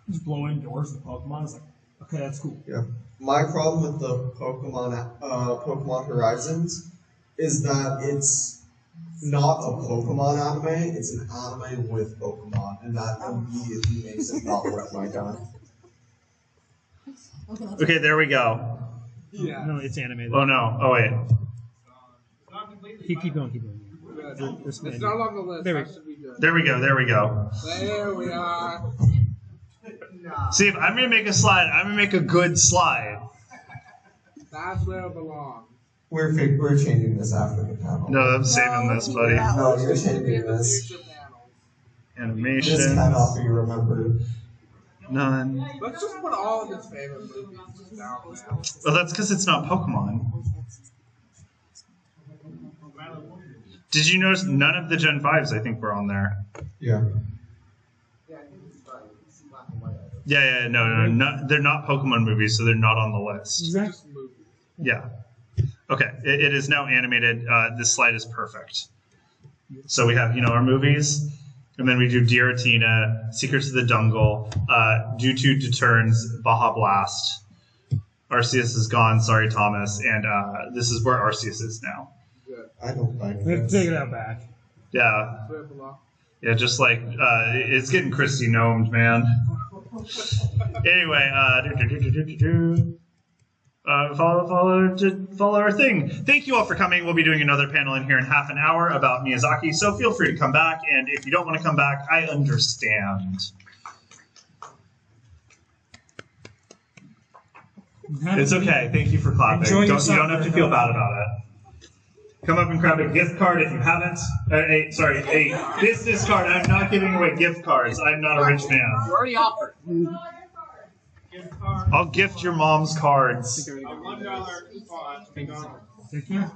just blowing doors with Pokemon. I was like, okay, that's cool. Yeah. My problem with the Pokemon Horizons is that it's not a Pokemon anime, it's an anime with Pokemon, and that immediately makes it not worth my time. Okay, there we go. Yeah. No, it's anime. Oh no. Oh wait. Keep going, keep going. It's not on the list. That should be good. There we go. There we go. There we are. See, if I'm gonna make a slide, I'm gonna make a good slide. That's where it belongs. We're changing this after the panel. No, I'm saving this, buddy. No, you're changing this. Animation. This cannot be remembered. None. Let's just put all of his favorite movies just down now. Well, that's because it's not Pokemon. Did you notice none of the Gen 5s, I think, were on there? Yeah. Yeah, no, they're not Pokemon movies, so they're not on the list. Exactly. Yeah. Okay, it is now animated. This slide is perfect. So we have, our movies, and then we do Giratina, Secrets of the Jungle, Due to Deterrence, Baja Blast, Arceus is gone, sorry Thomas, and this is where Arceus is now. I don't like We have to this. take it out back. Yeah. Yeah, just like, it's getting Christy gnomed, man. Anyway, follow our thing. Thank you all for coming. We'll be doing another panel in here in half an hour about Miyazaki, so feel free to come back, and if you don't want to come back, I understand. It's okay. Thank you for clapping. You don't have to feel bad about it. Come up and grab a gift card if you haven't. A business card. I'm not giving away gift cards. I'm not a rich man. You already offered. I'll gift your mom's cards. $1 coupon. Take care.